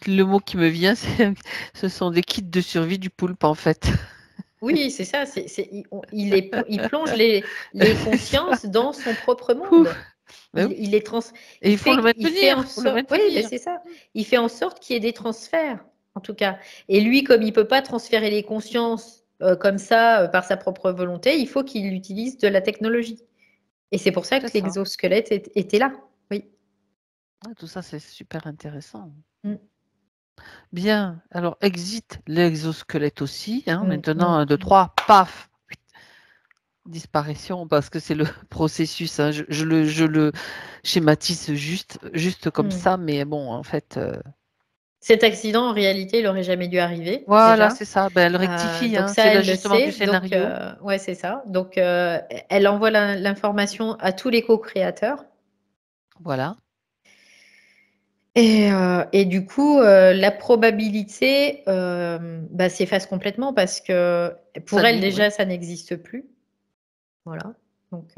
Le mot qui me vient, ce sont des kits de survie du poulpe, en fait. Oui, c'est ça. Il plonge les consciences dans son propre Ouh, monde. ben oui. Il les trans, Et il faut le il fait maintenir, en il faut le sorte. Oui, ben maintenir. c'est ça. Il fait en sorte qu'il y ait des transferts, en tout cas. Et lui, comme il peut pas transférer les consciences comme ça par sa propre volonté, il faut qu'il utilise de la technologie. Et c'est pour ça C'est que ça. l'exosquelette était là. Oui. Ouais, tout ça, c'est super intéressant. Mm, Bien. Alors, exit l'exosquelette aussi. Hein. mm, Maintenant, mm, 1, 2, 3, paf! Disparition, parce que c'est le processus. Hein. Je le schématise juste comme mm. ça, mais bon, en fait. Cet accident, en réalité, il n'aurait jamais dû arriver, Voilà, déjà. c'est ça. Ben, elle rectifie, Donc hein. ça, C'est elle le l'ajustement du sait. Donc, scénario. ouais, c'est ça. Donc, elle envoie l'information à tous les co-créateurs. Voilà. Et du coup, la probabilité s'efface complètement parce que pour elle, S'annule, oui. déjà, ça n'existe plus. Voilà. Donc,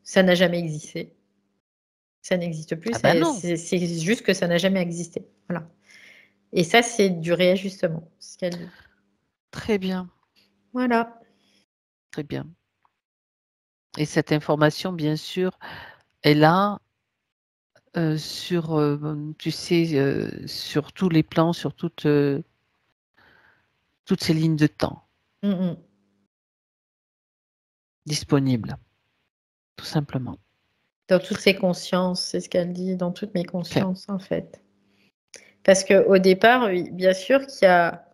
ça n'a jamais existé. Ça n'existe plus. Ah ben non. C'est juste que ça n'a jamais existé. Voilà. Et ça, c'est du réajustement, ce qu'elle dit. Très bien. Voilà. Très bien. Et cette information, bien sûr, est là sur, tu sais, sur tous les plans, sur toutes ces lignes de temps Mm, mm. disponibles, tout simplement. Dans toutes ses consciences, c'est ce qu'elle dit, dans toutes mes OK. consciences, en fait. Parce qu'au départ, oui, bien sûr qu'il y a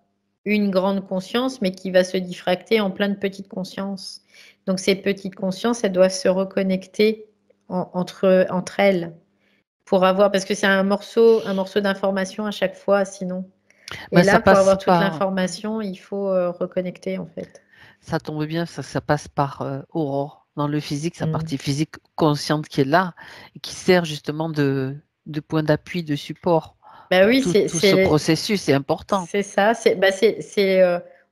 une grande conscience, mais qui va se diffracter en plein de petites consciences. Donc ces petites consciences, elles doivent se reconnecter entre elles pour avoir, parce que c'est un morceau d'information à chaque fois, sinon. Et Ben, ça là, pour passe avoir toute par, l'information, il faut reconnecter, en fait. ça tombe bien, ça passe par Aurore. Dans le physique, sa Mm. partie physique consciente qui est là et qui sert justement de point d'appui, de support Bah pour oui, tout ce processus. C'est important. c'est ça.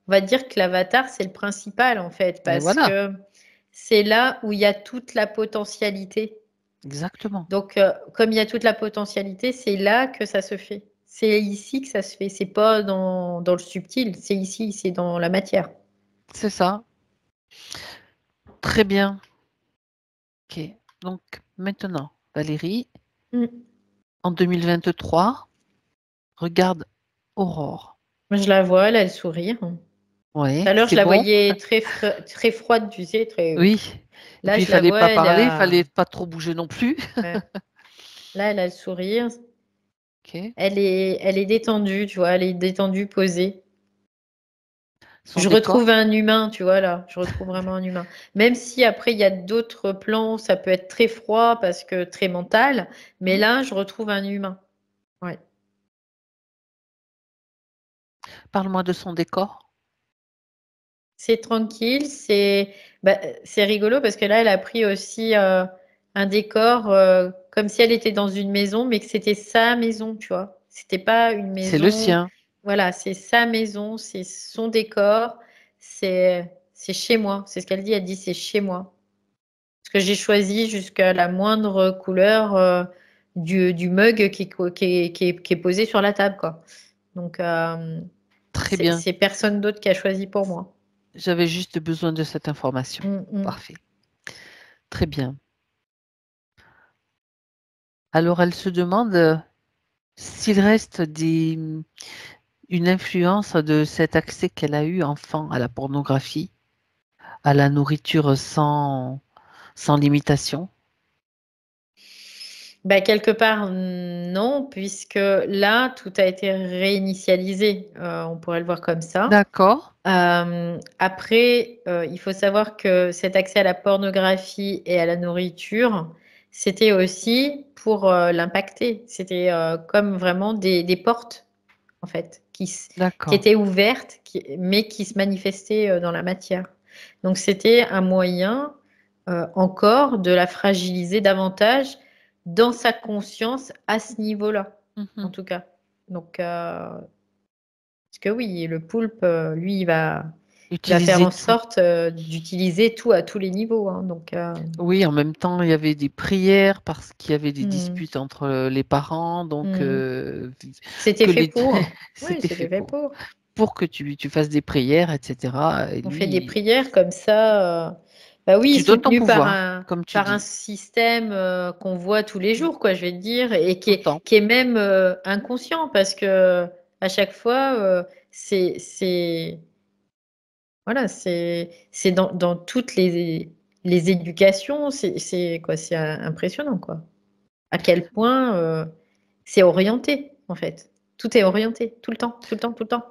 on va dire que l'avatar, c'est le principal, en fait, Et parce voilà, que c'est là où il y a toute la potentialité. exactement. Donc, comme il y a toute la potentialité, c'est là que ça se fait. C'est ici que ça se fait. C'est pas dans le subtil, c'est ici, c'est dans la matière. C'est ça. Très bien. Ok. Donc maintenant, Valérie, Mm. en 2023, regarde Aurore. Je la vois, elle a le sourire. Tout Ouais, à l'heure, je c'est la bon. voyais très froide, tu sais, très. Oui. Et Là, puis il je la fallait vois, pas elle parler, il a. fallait pas trop bouger non plus. Ouais. Là, elle a le sourire. Ok. Elle est détendue, tu vois, elle est détendue, posée. Son Je décor. retrouve un humain, tu vois, là. Je retrouve vraiment un humain. Même si après, il y a d'autres plans, ça peut être très froid parce que très mental. Mais Hmm. là, je retrouve un humain. Ouais. Parle-moi de son décor. C'est tranquille, c'est rigolo parce que là, elle a pris aussi un décor comme si elle était dans une maison, mais que c'était sa maison, tu vois. C'était pas une C'est le maison. sien. Voilà, c'est sa maison, c'est son décor, c'est chez moi. C'est ce qu'elle dit. Elle dit c'est chez moi. Parce que j'ai choisi jusqu'à la moindre couleur du mug qui est posé sur la table, quoi. Donc, Très bien. c'est personne d'autre qui a choisi pour moi. J'avais juste besoin de cette information. Mm, mm. Parfait. Très bien. Alors, elle se demande s'il reste une influence de cet accès qu'elle a eu enfant à la pornographie, à la nourriture sans limitation. Bah, quelque part, non, puisque là, tout a été réinitialisé. On pourrait le voir comme ça. D'accord. Après, il faut savoir que cet accès à la pornographie et à la nourriture, c'était aussi pour l'impacter. C'était comme vraiment des portes, en fait, qui D'accord. étaient ouvertes, mais qui se manifestaient dans la matière. Donc, c'était un moyen encore de la fragiliser davantage dans sa conscience à ce niveau-là, en Mhm. tout cas. Donc, parce que oui, le poulpe, lui, il va faire Utiliser en tout. sorte d'utiliser tout à tous les niveaux, hein. Donc, Oui, en même temps, il y avait des prières parce qu'il y avait des hmm, disputes entre les parents, donc hmm. C'était que fait les pour. Oui, c'était fait c'était fait pour. pour que tu fasses des prières, etc. Et On fait des lui, prières comme ça. Bah oui, tu donnes ton soutenu par pouvoir, un, comme tu par un dis, système qu'on voit tous les Mm. jours, quoi, je vais te dire, et Tout le temps. qui est même inconscient parce que à chaque fois, voilà, c'est dans toutes les éducations, c'est quoi, c'est impressionnant, quoi. À quel point c'est orienté, en fait. Tout est orienté, tout le temps, tout le temps, tout le temps.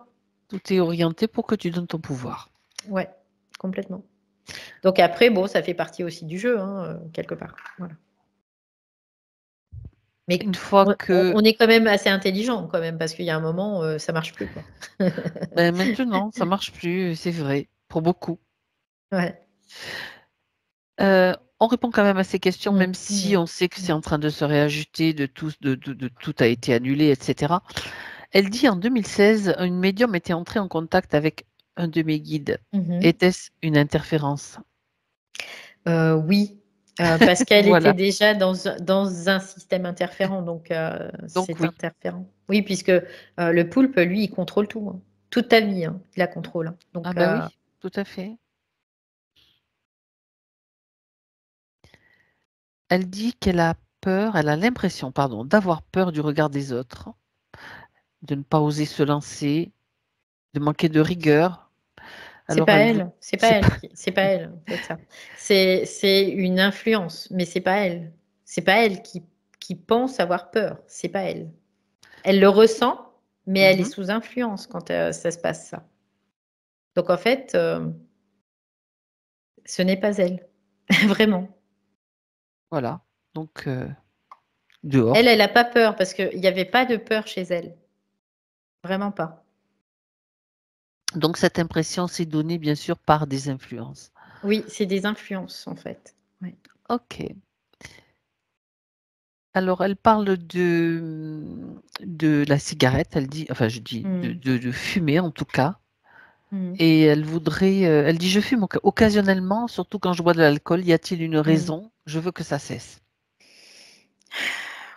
Tout est orienté pour que tu donnes ton pouvoir. Ouais, complètement. Donc après, bon, ça fait partie aussi du jeu, hein, quelque part. Voilà. Mais Une fois que, on est quand même assez intelligent, quand même, parce qu'il y a un moment, ça marche plus, quoi. ben maintenant, ça marche plus, c'est vrai, pour beaucoup. Ouais. On répond quand même à ces questions, Mm, même si mm, on sait que c'est mm. en train de se réajuster, de tout a été annulé, etc. Elle dit en 2016, une médium était entrée en contact avec un de mes guides. Mhm. Était-ce une interférence? Oui, parce qu'elle était Voilà. déjà dans un système interférent, donc Donc c'est oui. interférent. Oui, puisque le poulpe, lui, il contrôle tout, hein. Toute ta vie, hein, il la contrôle, hein. Ah Donc, ben oui, tout à fait. Elle dit qu'elle a peur, elle a l'impression, pardon, d'avoir peur du regard des autres, de ne pas oser se lancer, de manquer de rigueur. Alors elle vous, c'est pas, c'est pas elle, en fait, ça. C'est une influence, mais c'est pas elle. C'est pas elle qui pense avoir peur, c'est pas elle. Elle le ressent, mais elle est Mhm. sous influence quand ça se passe, ça. Donc, en fait, ce n'est pas elle, vraiment. Voilà. Donc Elle dehors. n'a pas peur parce qu'il n'y avait pas de peur chez elle. Vraiment pas. Donc cette impression s'est donnée bien sûr par des influences. Oui, c'est des influences en fait. Ouais. Ok. Alors elle parle de la cigarette, elle dit, enfin je dis Hmm. de fumer en tout cas. Et elle voudrait, elle dit, je fume occasionnellement, surtout quand je bois de l'alcool. Y a-t-il une raison? Je veux que ça cesse.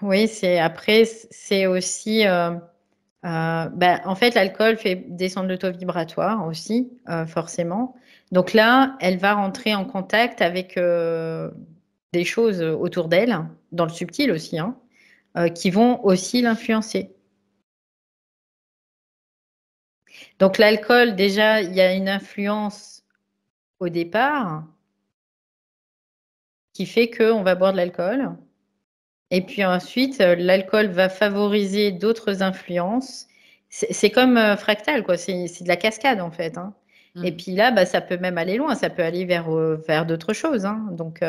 Oui, c'est aussi, en fait, l'alcool fait descendre le taux vibratoire aussi, forcément. Donc là, elle va rentrer en contact avec des choses autour d'elle, dans le subtil aussi, hein, qui vont aussi l'influencer. Donc l'alcool, déjà, il y a une influence au départ qui fait qu'on va boire de l'alcool. Et puis ensuite, l'alcool va favoriser d'autres influences. C'est comme fractal, quoi. C'est de la cascade, en fait, hein. Et puis là, ça peut même aller loin. Ça peut aller vers d'autres choses, hein. Donc,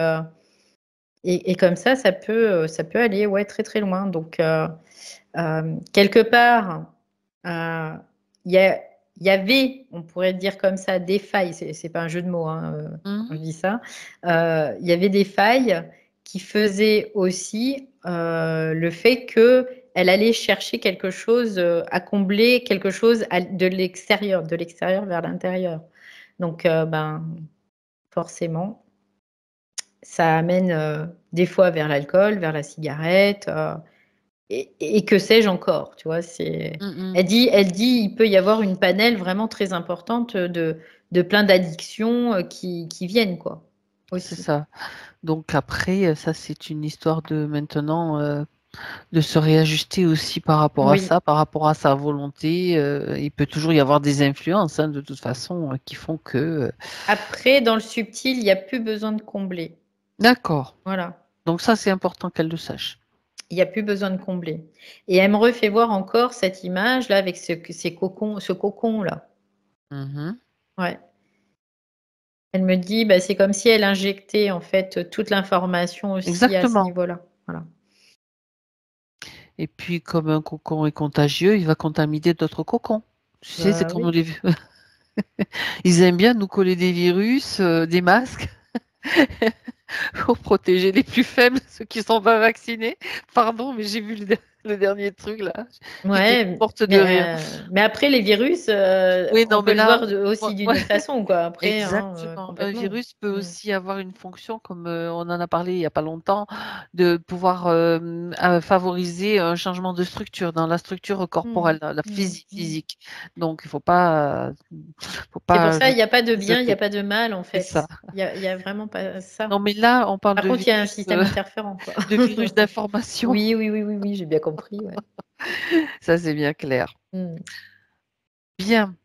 et comme ça peut aller, ouais, très très loin. Donc, quelque part, il y avait, on pourrait dire comme ça, des failles. C'est pas un jeu de mots, hein, quand je dis ça. Il y avait des failles qui faisaient aussi le fait qu'elle allait chercher quelque chose à combler, quelque chose de l'extérieur vers l'intérieur. Donc, forcément, ça amène des fois vers l'alcool, vers la cigarette. Et que sais-je encore, tu vois, elle dit, il peut y avoir une panelle vraiment très importante de plein d'addictions qui viennent, quoi. C'est Aussi. ça. Donc après, ça, c'est une histoire de maintenant de se réajuster aussi par rapport à Oui. ça, par rapport à sa volonté. Il peut toujours y avoir des influences, hein, de toute façon, qui font que. Après, dans le subtil, il n'y a plus besoin de combler. D'accord. Voilà. Donc ça, c'est important qu'elle le sache. Il n'y a plus besoin de combler. Et elle me refait voir encore cette image là avec ce cocon là. Ouais. Elle me dit, c'est comme si elle injectait en fait toute l'information aussi à ce Exactement. niveau-là. Voilà. Et puis, comme un cocon est contagieux, il va contaminer d'autres cocons. Tu sais, c'est comme Oui. ils aiment bien nous coller des virus, des masques pour protéger les plus faibles, ceux qui sont pas vaccinés. Pardon, mais j'ai vu le dernier truc là. J'étais Ouais, morte de rire. mais après les virus, Oui, on non, peut mais le là, voir aussi d'une moi, autre façon, quoi. Après, hein, exactement. Un complètement. virus peut aussi avoir une fonction, comme on en a parlé il n'y a pas longtemps, de pouvoir favoriser un changement de structure dans la structure corporelle, la physique. Donc, il ne faut pas, C'est pour ça, il n'y a pas de bien, il n'y a jeter. pas de mal, en C'est ça. fait. Il y a vraiment pas ça. Non, mais là, on parle Par de contre, il y a un virus, système interférent, quoi. de virus d'information. Oui, oui, oui, oui, oui, j'ai bien compris, ouais. Ça, c'est bien clair. Mmh. Bien.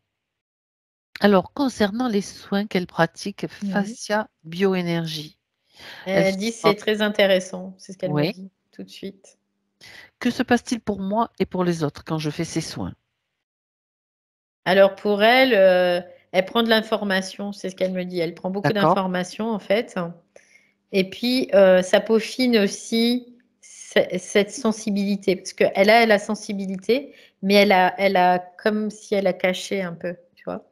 Alors, concernant les soins qu'elle pratique, Oui. fascia bioénergie. Elle dit c'est très intéressant, c'est ce qu'elle me Oui. dit tout de suite. Que se passe-t-il pour moi et pour les autres quand je fais ces soins? Alors pour elle, elle prend de l'information, c'est ce qu'elle me dit. Elle prend beaucoup D'accord? d'informations, en fait. Et puis, ça peaufine aussi cette sensibilité, parce qu'elle a la sensibilité, mais elle a comme si elle a caché un peu, tu vois.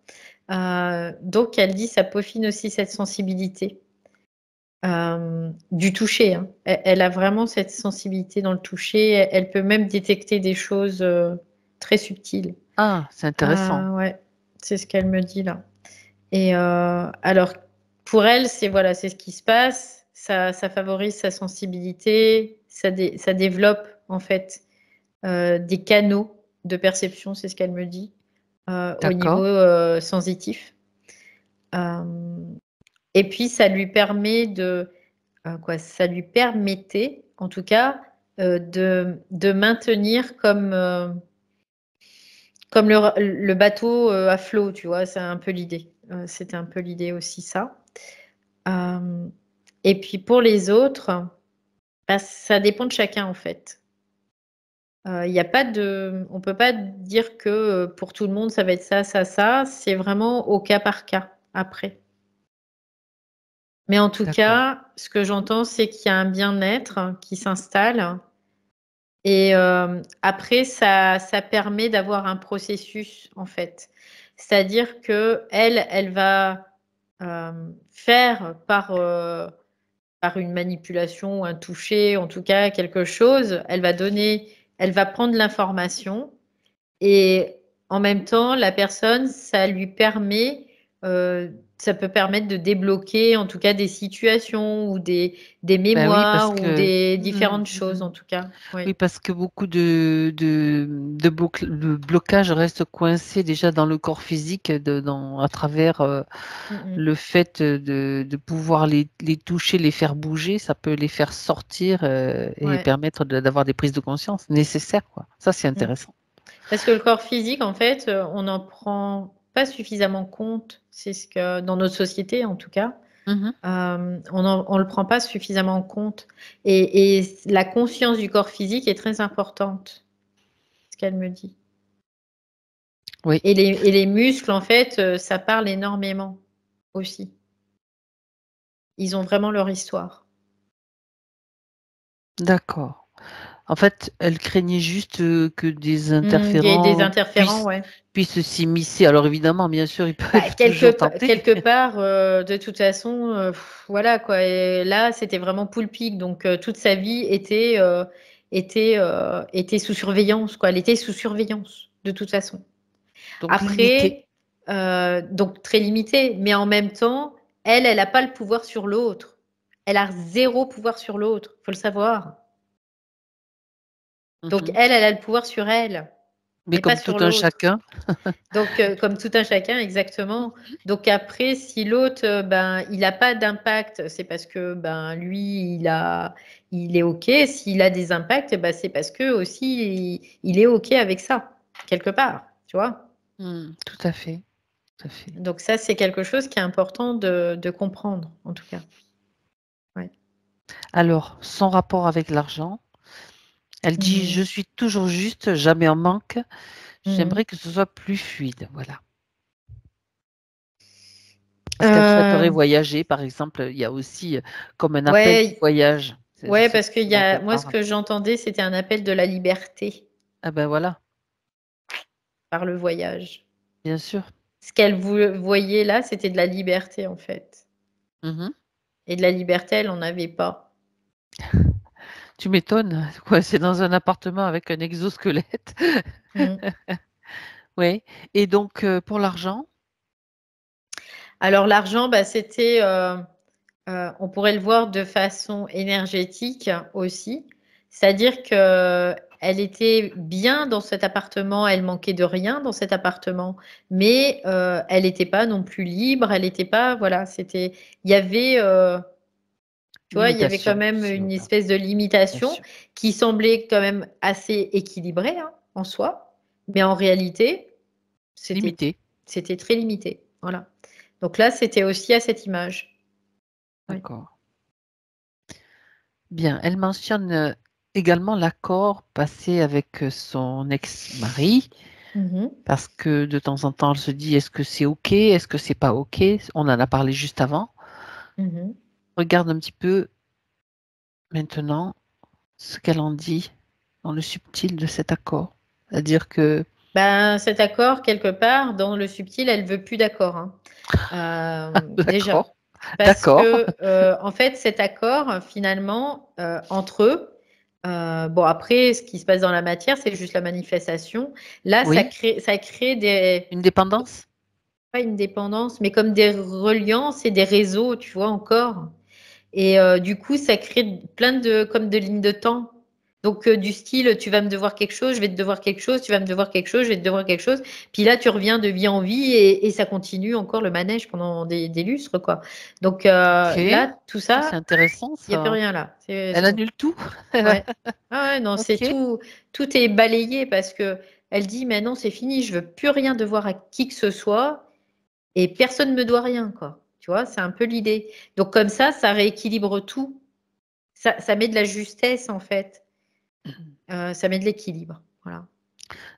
Donc, elle dit ça peaufine aussi cette sensibilité du toucher, hein. Elle a vraiment cette sensibilité dans le toucher. Elle peut même détecter des choses très subtiles. Ah, c'est intéressant. Ouais, c'est ce qu'elle me dit là. Et alors, pour elle, voilà, c'est ce qui se passe. Ça favorise sa sensibilité, ça développe en fait des canaux de perception, c'est ce qu'elle me dit, au niveau D'accord? sensitif. Et puis, ça lui permet ça lui permettait, en tout cas, de maintenir comme le bateau à flot, tu vois, c'est un peu l'idée. C'était un peu l'idée aussi, ça. Et puis pour les autres, ça dépend de chacun en fait. Il y a pas de on peut pas dire que, pour tout le monde ça va être ça, ça, ça. C'est vraiment au cas par cas, après. Mais en tout D'accord. cas, ce que j'entends, c'est qu'il y a un bien-être qui s'installe et après ça permet d'avoir un processus en fait. C'est-à-dire qu'elle, elle va, faire par une manipulation ou un toucher, en tout cas quelque chose, elle va prendre l'information et en même temps, la personne, ça lui permet, ça peut permettre de débloquer en tout cas des situations ou des Ben oui, parce mémoires ou que des différentes choses en tout cas. oui, Oui. parce que beaucoup de blocages restent coincés déjà dans le corps physique, à travers Mhm. le fait de pouvoir les toucher, les faire bouger, ça peut les faire sortir et Ouais. permettre d'avoir des prises de conscience nécessaires, quoi. Ça, c'est Mm. intéressant. Parce que le corps physique, en fait, on n'en prend pas suffisamment compte. C'est ce que, dans notre société, en tout cas, Mhm. on le prend pas suffisamment en compte. Et la conscience du corps physique est très importante, ce qu'elle me dit. Oui, Et les muscles, en fait, ça parle énormément aussi. Ils ont vraiment leur histoire. d'accord. En fait, elle craignait juste que des Il y a des interférents interférents, puissent, ouais. puissent s'immiscer. Alors évidemment, bien sûr, ils Bah, peuvent toujours tenter. quelque part, de toute façon, voilà quoi. Et là, c'était vraiment poule pique. Donc, toute sa vie était sous surveillance, quoi. Elle était sous surveillance, de toute façon. Donc limité. Après, donc très limitée, mais en même temps, elle n'a pas le pouvoir sur l'autre. Elle a zéro pouvoir sur l'autre, faut le savoir. Donc, Mhm. elle a le pouvoir sur elle, Mais mais pas comme tout sur un l'autre. chacun. Donc, comme tout un chacun, exactement. Donc après, si l'autre, ben, il n'a pas d'impact, c'est parce que ben lui, il est OK. S'il a des impacts, ben, c'est parce que aussi, il est OK avec ça, quelque part, tu vois. Tout à fait, tout à fait. Donc ça, c'est quelque chose qui est important de comprendre, en tout cas. Ouais. Alors, son rapport avec l'argent, elle dit: Mhm. «Je suis toujours juste, jamais en manque. Mhm. J'aimerais que ce soit plus fluide», voilà. Parce qu'elle souhaiterait Euh, voyager, par exemple, il y a aussi, comme un appel du ouais, voyage. ouais, C'est parce qu'il ce y dont a, elle moi, ce parle. que j'entendais, c'était un appel de la liberté Ah ben voilà, par le voyage. bien sûr. Ce qu'elle voyait là, c'était de la liberté, en fait. Mmh. Et de la liberté, elle n'en avait pas. Tu m'étonnes, quoi, c'est dans un appartement avec un exosquelette. Mm. Oui, et donc pour l'argent? Alors l'argent, bah, c'était, on pourrait le voir de façon énergétique aussi. C'est-à-dire que elle était bien dans cet appartement, elle manquait de rien dans cet appartement, mais elle n'était pas non plus libre, elle n'était pas, voilà, c'était, il y avait, tu vois, il y avait quand Limitation, même si on une veut, espèce de bien limitation sûr. qui semblait quand même assez équilibrée hein, en soi, mais en réalité, c'était Limité, c'était très limité. Voilà. Donc là, c'était aussi à cette image. Oui. d'accord. Bien, elle mentionne, également l'accord passé avec, son ex-mari, Mhm. parce que de temps en temps, elle se dit: «Est-ce que c'est OK? Est-ce que c'est pas OK?» On en a parlé juste avant. Mhm. Regarde un petit peu maintenant ce qu'elle en dit dans le subtil de cet accord. C'est-à-dire que Ben, cet accord, quelque part, dans le subtil, elle veut plus d'accord. Hein. Déjà. d'accord, Parce d'accord, que, en fait, cet accord, finalement, entre eux, bon, après, ce qui se passe dans la matière, c'est juste la manifestation. Là, oui, ça crée des, une dépendance? pas une dépendance, mais comme des reliances et des réseaux, tu vois, encore. Et du coup, ça crée plein de, comme de lignes de temps. Donc, du style, tu vas me devoir quelque chose, je vais te devoir quelque chose, tu vas me devoir quelque chose, je vais te devoir quelque chose. Puis là, tu reviens de vie en vie et ça continue encore le manège pendant des lustres, quoi. Donc, OK, là, tout ça c'est ça, intéressant il n'y a plus ça. rien là. C'est Elle bon. annule tout? Ouais. Ah ouais, non, c'est OK. tout, tout est balayé parce que elle dit, mais non, c'est fini, je veux plus rien devoir à qui que ce soit et personne ne me doit rien, quoi. Tu vois, c'est un peu l'idée. Donc, comme ça rééquilibre tout. Ça met de la justesse, en fait. Ça met de l'équilibre. Voilà.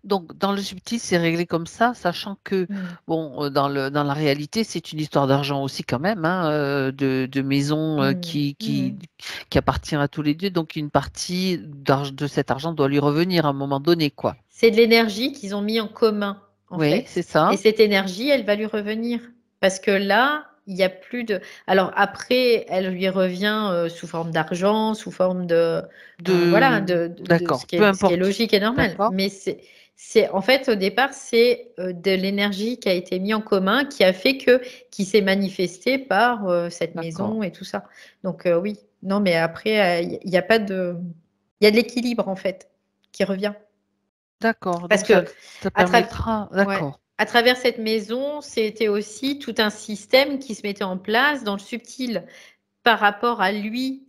Donc dans le subtil, c'est réglé comme ça, sachant que, Mm. bon, dans la réalité, c'est une histoire d'argent aussi quand même, hein, de maison, Mm. Mm. qui appartient à tous les 2, donc une partie de cet argent doit lui revenir à un moment donné, quoi. C'est de l'énergie qu'ils ont mis en commun, en Oui, c'est fait. Et ça. cette énergie, elle va lui revenir. Parce que là, il n'y a plus de. Alors après, elle lui revient sous forme d'argent, sous forme de. Voilà, De de d'accord, ce peu qui est importe. logique et normal. D'accord. Mais En fait, au départ, c'est de l'énergie qui a été mise en commun, qui a fait qui s'est manifestée par cette D'accord. maison et tout ça. Donc oui, non, mais après, il y a pas de, il y a de l'équilibre en fait qui revient. D'accord, Parce donc ça que à, tra- permettra ouais, d'accord, à travers cette maison, c'était aussi tout un système qui se mettait en place dans le subtil par rapport à lui.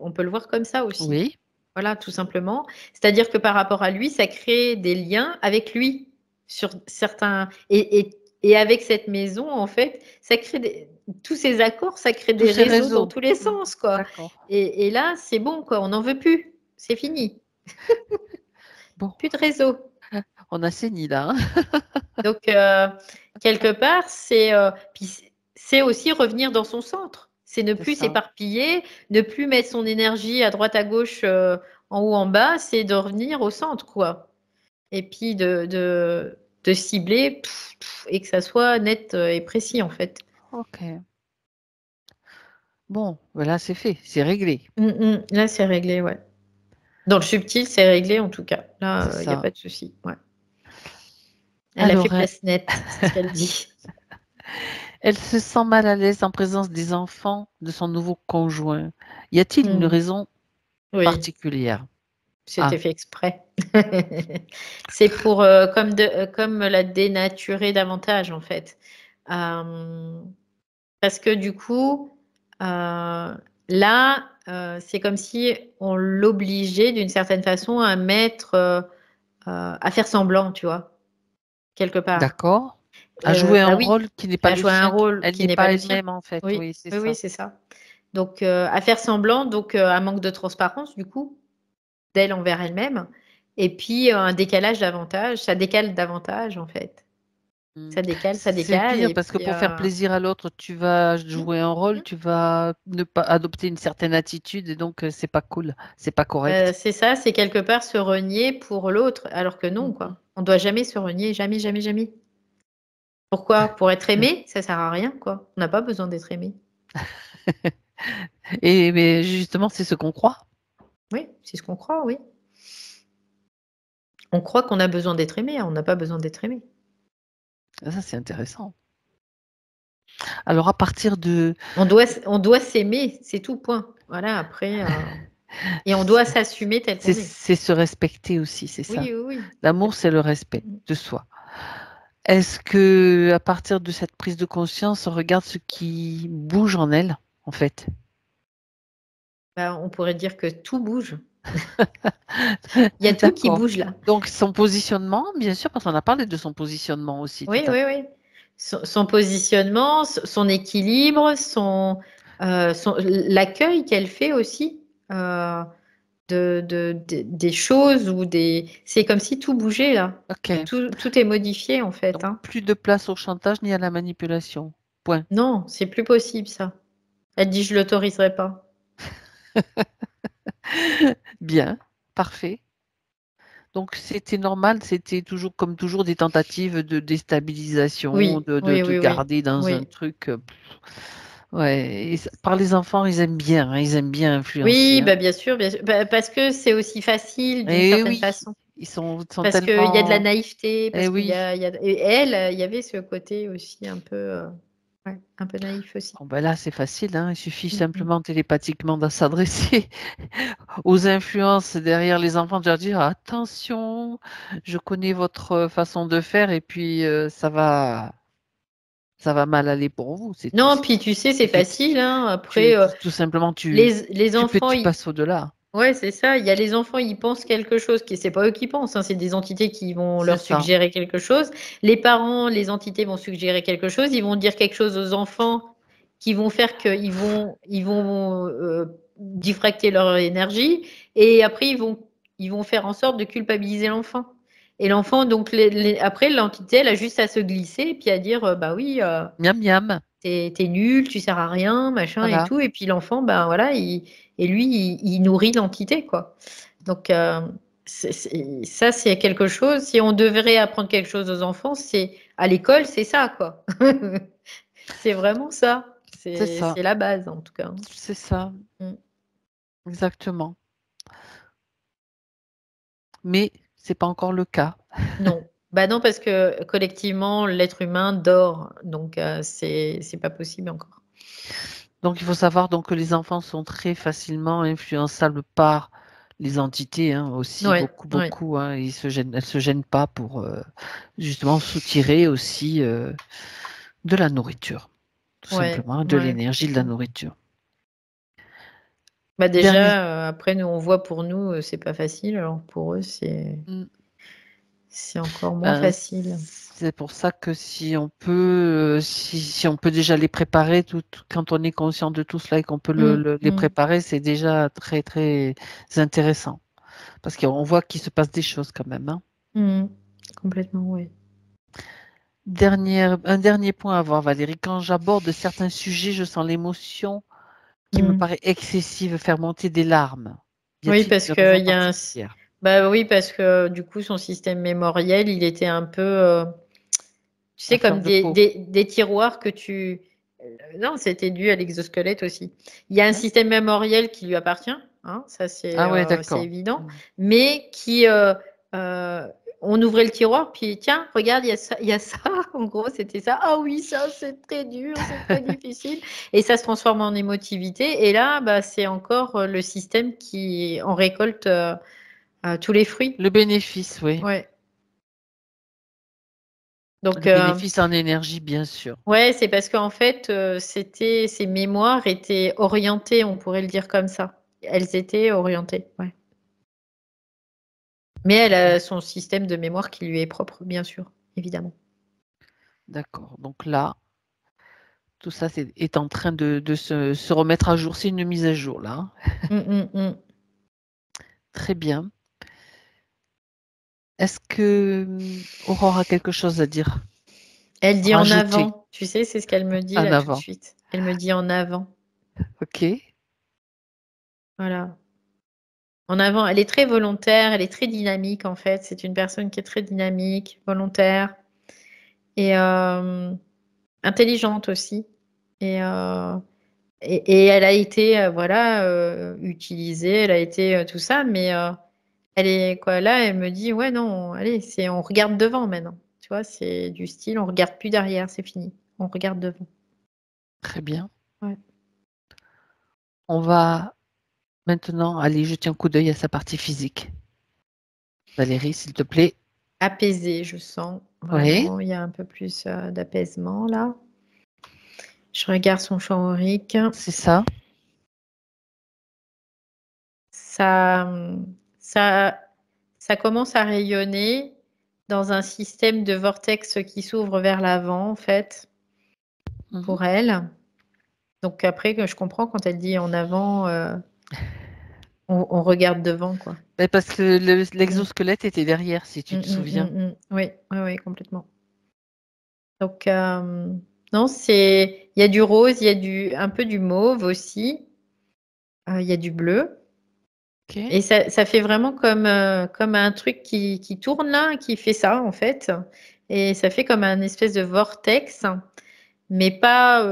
On peut le voir comme ça aussi. oui, Voilà, tout simplement. C'est-à-dire que par rapport à lui, ça crée des liens avec lui sur certains. Et avec cette maison, en fait, ça crée tous ces accords, ça crée tous des ces réseaux dans réseaux. tous les Mmh, sens, quoi. d'accord. Et là, c'est bon, quoi. On n'en veut plus. C'est fini. Bon, Plus de réseau. on assainit là, hein? Donc, quelque part, c'est aussi revenir dans son centre. C'est ne C'est plus ça. s'éparpiller, ne plus mettre son énergie à droite, à gauche, en haut, en bas. C'est de revenir au centre, quoi. Et puis de cibler et que ça soit net et précis, en fait. OK. Bon, ben là, c'est fait, c'est réglé. Là, c'est réglé, ouais. Dans le subtil, c'est réglé, en tout cas. C'est Là, il n'y a ça. pas de souci. Ouais. Elle a fait Alors, place nette, c'est ce qu'elle dit. elle se sent mal à l'aise en présence des enfants de son nouveau conjoint. Y a-t-il une Mm. raison Oui. particulière? C'était Ah, fait exprès. C'est pour comme la dénaturer davantage en fait. Parce que du coup, là, c'est comme si on l'obligeait d'une certaine façon à mettre, à faire semblant, tu vois, quelque part. d'accord. À jouer un Bah oui, rôle qui n'est pas à le jouer un sien, rôle elle qui n'est n'est pas pas le sien. elle-même en fait, Oui, oui, c'est oui, oui, ça. c'est ça. Donc, à faire semblant, donc un manque de transparence du coup d'elle envers elle-même. Et puis un décalage davantage, ça décale davantage en fait. Mmh. Ça C'est décale pire et parce que puis pour faire plaisir à l'autre, tu vas mmh, jouer un rôle, mmh. tu vas ne pas adopter une certaine attitude et donc c'est pas cool, c'est pas correct. C'est ça, c'est quelque part se renier pour l'autre, alors que non, Mmh mh. quoi. On doit jamais se renier, jamais, jamais, jamais. Pourquoi? Pour être aimé, ça sert à rien, quoi. On n'a pas besoin d'être aimé. Et mais justement, c'est ce qu'on croit. Oui, c'est ce qu'on croit, oui. On croit qu'on a besoin d'être aimé, hein, on n'a pas besoin d'être aimé. Ah ça, c'est intéressant. Alors à partir de On doit s'aimer, c'est tout, point. Voilà, après, et on doit s'assumer tel qu'on est. c'est se respecter aussi, c'est ça. Oui, oui, oui, L'amour, c'est complètement. le respect Mmh. de soi. Est-ce que à partir de cette prise de conscience, on regarde ce qui bouge en elle, en fait? Bah, on pourrait dire que tout bouge. Il y a tout qui D'accord. bouge là. Donc son positionnement, bien sûr, parce qu'on a parlé de son positionnement aussi tout Oui, à oui, l'heure. oui. Son positionnement, son équilibre, l'accueil qu'elle fait aussi des choses ou des. C'est comme si tout bougeait là. OK. Tout est modifié en fait, Donc hein. plus de place au chantage ni à la manipulation. Point. Non, c'est plus possible ça. Elle dit je l'autoriserai pas. Bien, parfait. Donc c'était normal, c'était toujours comme toujours des tentatives de déstabilisation, Oui, oui, de oui, oui. garder dans un Oui. truc, ouais et par les enfants, ils aiment bien, hein, ils aiment bien influencer, Oui, hein. bah, bien sûr, bien sûr. Bah, parce que c'est aussi facile d'une Et certaine oui, façon. ils sont Parce qu'il y a de la tellement naïveté, et parce qu'il y oui. a, il y a et elle, il y avait ce côté aussi un peu, ouais, un peu naïf aussi. Bon ben là, c'est facile, hein, il suffit Mmh mh. simplement télépathiquement de s'adresser aux influences derrière les enfants, de leur dire: «Attention, je connais votre, façon de faire et puis, ça va mal aller pour vous», c'est tout. Non, puis tu sais, c'est Tu facile, hein, tu après, tout simplement les enfants, tu ils passes au-delà. ouais, c'est ça, il y a les enfants, ils pensent quelque chose qui c'est pas eux qui pensent, hein, c'est des entités qui vont C'est leur ça. suggérer quelque chose. Les parents, les entités vont suggérer quelque chose, ils vont dire quelque chose aux enfants qui vont faire qu'ils vont, diffracter leur énergie et après ils vont faire en sorte de culpabiliser l'enfant et l'enfant donc après l'entité, elle a juste à se glisser et puis à dire, «Bah oui, Miam miam, tu nul, tu sers à rien, machin et voilà. tout» et puis l'enfant, ben, voilà, il nourrit l'entité, quoi. Donc ça, c'est quelque chose si on devrait apprendre quelque chose aux enfants, c'est à l'école, c'est ça, quoi. C'est vraiment ça. C'est C'est ça, c'est la base, en tout cas, hein. c'est ça, Mmh. exactement. Mais c'est pas encore le cas. Non. Bah non, parce que collectivement, l'être humain dort. Donc, c'est pas possible encore. Donc, il faut savoir donc, que les enfants sont très facilement influençables par les entités aussi, Ouais, beaucoup, ouais. beaucoup. Elles ne se gênent pas pour justement soutirer aussi de la nourriture, tout Ouais, simplement, de ouais, l'énergie, de la complètement. nourriture. Bah Dernier. déjà, après, nous, on voit pour nous, c'est pas facile. Alors pour eux, c'est encore moins Ben, facile. c'est pour ça que si on peut, si on peut déjà les préparer, quand on est conscient de tout cela et qu'on peut les préparer, c'est déjà très, très intéressant. Parce qu'on voit qu'il se passe des choses quand même. Complètement, oui. Un dernier point à voir, Valérie. Quand j'aborde certains sujets, je sens l'émotion qui me paraît excessive, faire monter des larmes. Y Oui, a-t-il parce une raison que particulière? bah oui, parce que du coup, son système mémoriel, il était un peu, tu À sais, fleur comme de peau. des tiroirs que tu. Non, c'était dû à l'exosquelette aussi. Il y a un Hein. système mémoriel qui lui appartient, hein, ça Ah ouais, c'est d'accord. évident, mais qui, euh, on ouvrait le tiroir, puis tiens, regarde, il y a ça. En gros, c'était ça. Ah oui, ça, c'est très dur, c'est très difficile. Et ça se transforme en émotivité. Et là, bah, c'est encore le système qui en récolte tous les fruits. Le bénéfice, oui. Ouais. Donc, Le bénéfice en énergie, bien sûr. ouais, c'est parce qu'en fait, ces mémoires étaient orientées, on pourrait le dire comme ça. Elles étaient orientées, ouais. Mais elle a son système de mémoire qui lui est propre, bien sûr, évidemment. D'accord. Donc là, tout ça est en train de se remettre à jour. C'est une mise à jour, là. Très bien. Est-ce que Aurore a quelque chose à dire? Elle dit en Rajouter avant. Tu sais, c'est ce qu'elle me dit en là tout de avant. suite. Elle me dit en avant. OK. Voilà. En avant. Elle est très volontaire, elle est très dynamique en fait. C'est une personne qui est très dynamique, volontaire et intelligente aussi. Et, et elle a été voilà utilisée, elle a été tout ça, mais elle est quoi là, elle me dit ouais non, allez, c'est on regarde devant maintenant. Tu vois, c'est du style on regarde plus derrière, c'est fini. On regarde devant. Très bien. Ouais. On va maintenant aller jeter un coup d'œil à sa partie physique. Valérie, s'il te plaît. Apaisée, je sens Oui, vraiment, il y a un peu plus d'apaisement là. Je regarde son champ aurique. c'est ça. Ça, ça, ça commence à rayonner dans un système de vortex qui s'ouvre vers l'avant, en fait, Mhm. pour elle. Donc après, que je comprends quand elle dit en avant, on regarde devant, quoi. Mais parce que Mm. l'exosquelette était derrière, si tu Mm, te mm, souviens. mm, mm. Oui, oui, oui, complètement. Donc, non, il y a du rose, il y a un peu du mauve aussi, il y a du bleu. OK. Et ça fait vraiment comme un truc qui tourne là, qui fait ça en fait. Et ça fait comme un espèce de vortex, mais pas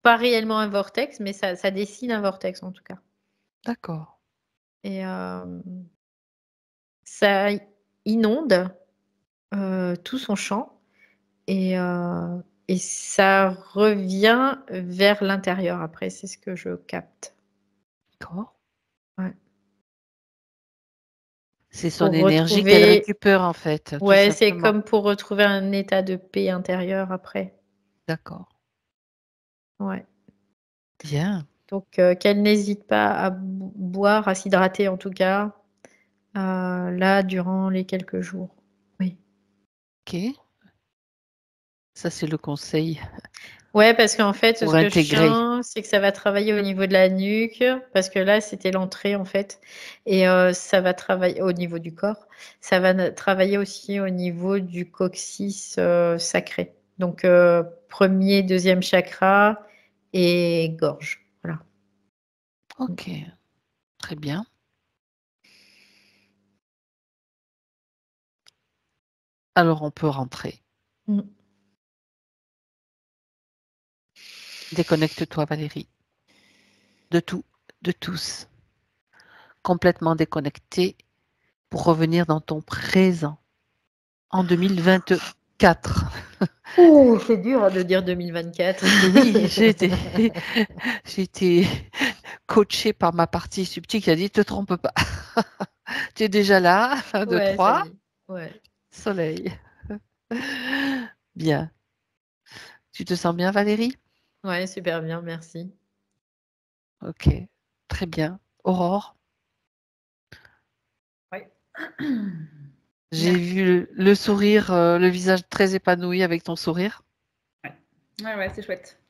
réellement un vortex, mais ça dessine un vortex en tout cas. D'accord. Et ça inonde tout son champ et ça revient vers l'intérieur après, c'est ce que je capte. D'accord. Ouais. C'est son Pour énergie qu'elle retrouver, récupère, en fait, tout ouais, c'est simplement. comme pour retrouver un état de paix intérieure après. D'accord. Ouais. Bien. Donc, qu'elle n'hésite pas à boire, à s'hydrater en tout cas, là, durant les quelques jours. Oui. OK. Ça, c'est le conseil Ouais, parce qu'en fait, pour ce que je intégrer. sens, c'est que ça va travailler au niveau de la nuque, parce que là, c'était l'entrée en fait, et ça va travailler au niveau du corps. Ça va travailler aussi au niveau du coccyx sacré. Donc, premier, deuxième chakra et gorge. Voilà. OK. Très bien. Alors, on peut rentrer. Mm. Déconnecte-toi, Valérie. De tout, de tous. Complètement déconnecté pour revenir dans ton présent en 2024. Oh, c'est dur de dire 2024. Oui, j'ai été coachée par ma partie subtile qui a dit, te trompe pas. Tu es déjà là, 1, 2, Ouais, ça 3, y est. Ouais. soleil. Bien. Tu te sens bien, Valérie? Ouais, super bien, merci. Ok, très bien. Aurore, Ouais. j'ai vu le sourire, le visage très épanoui avec ton sourire. Ouais, c'est chouette.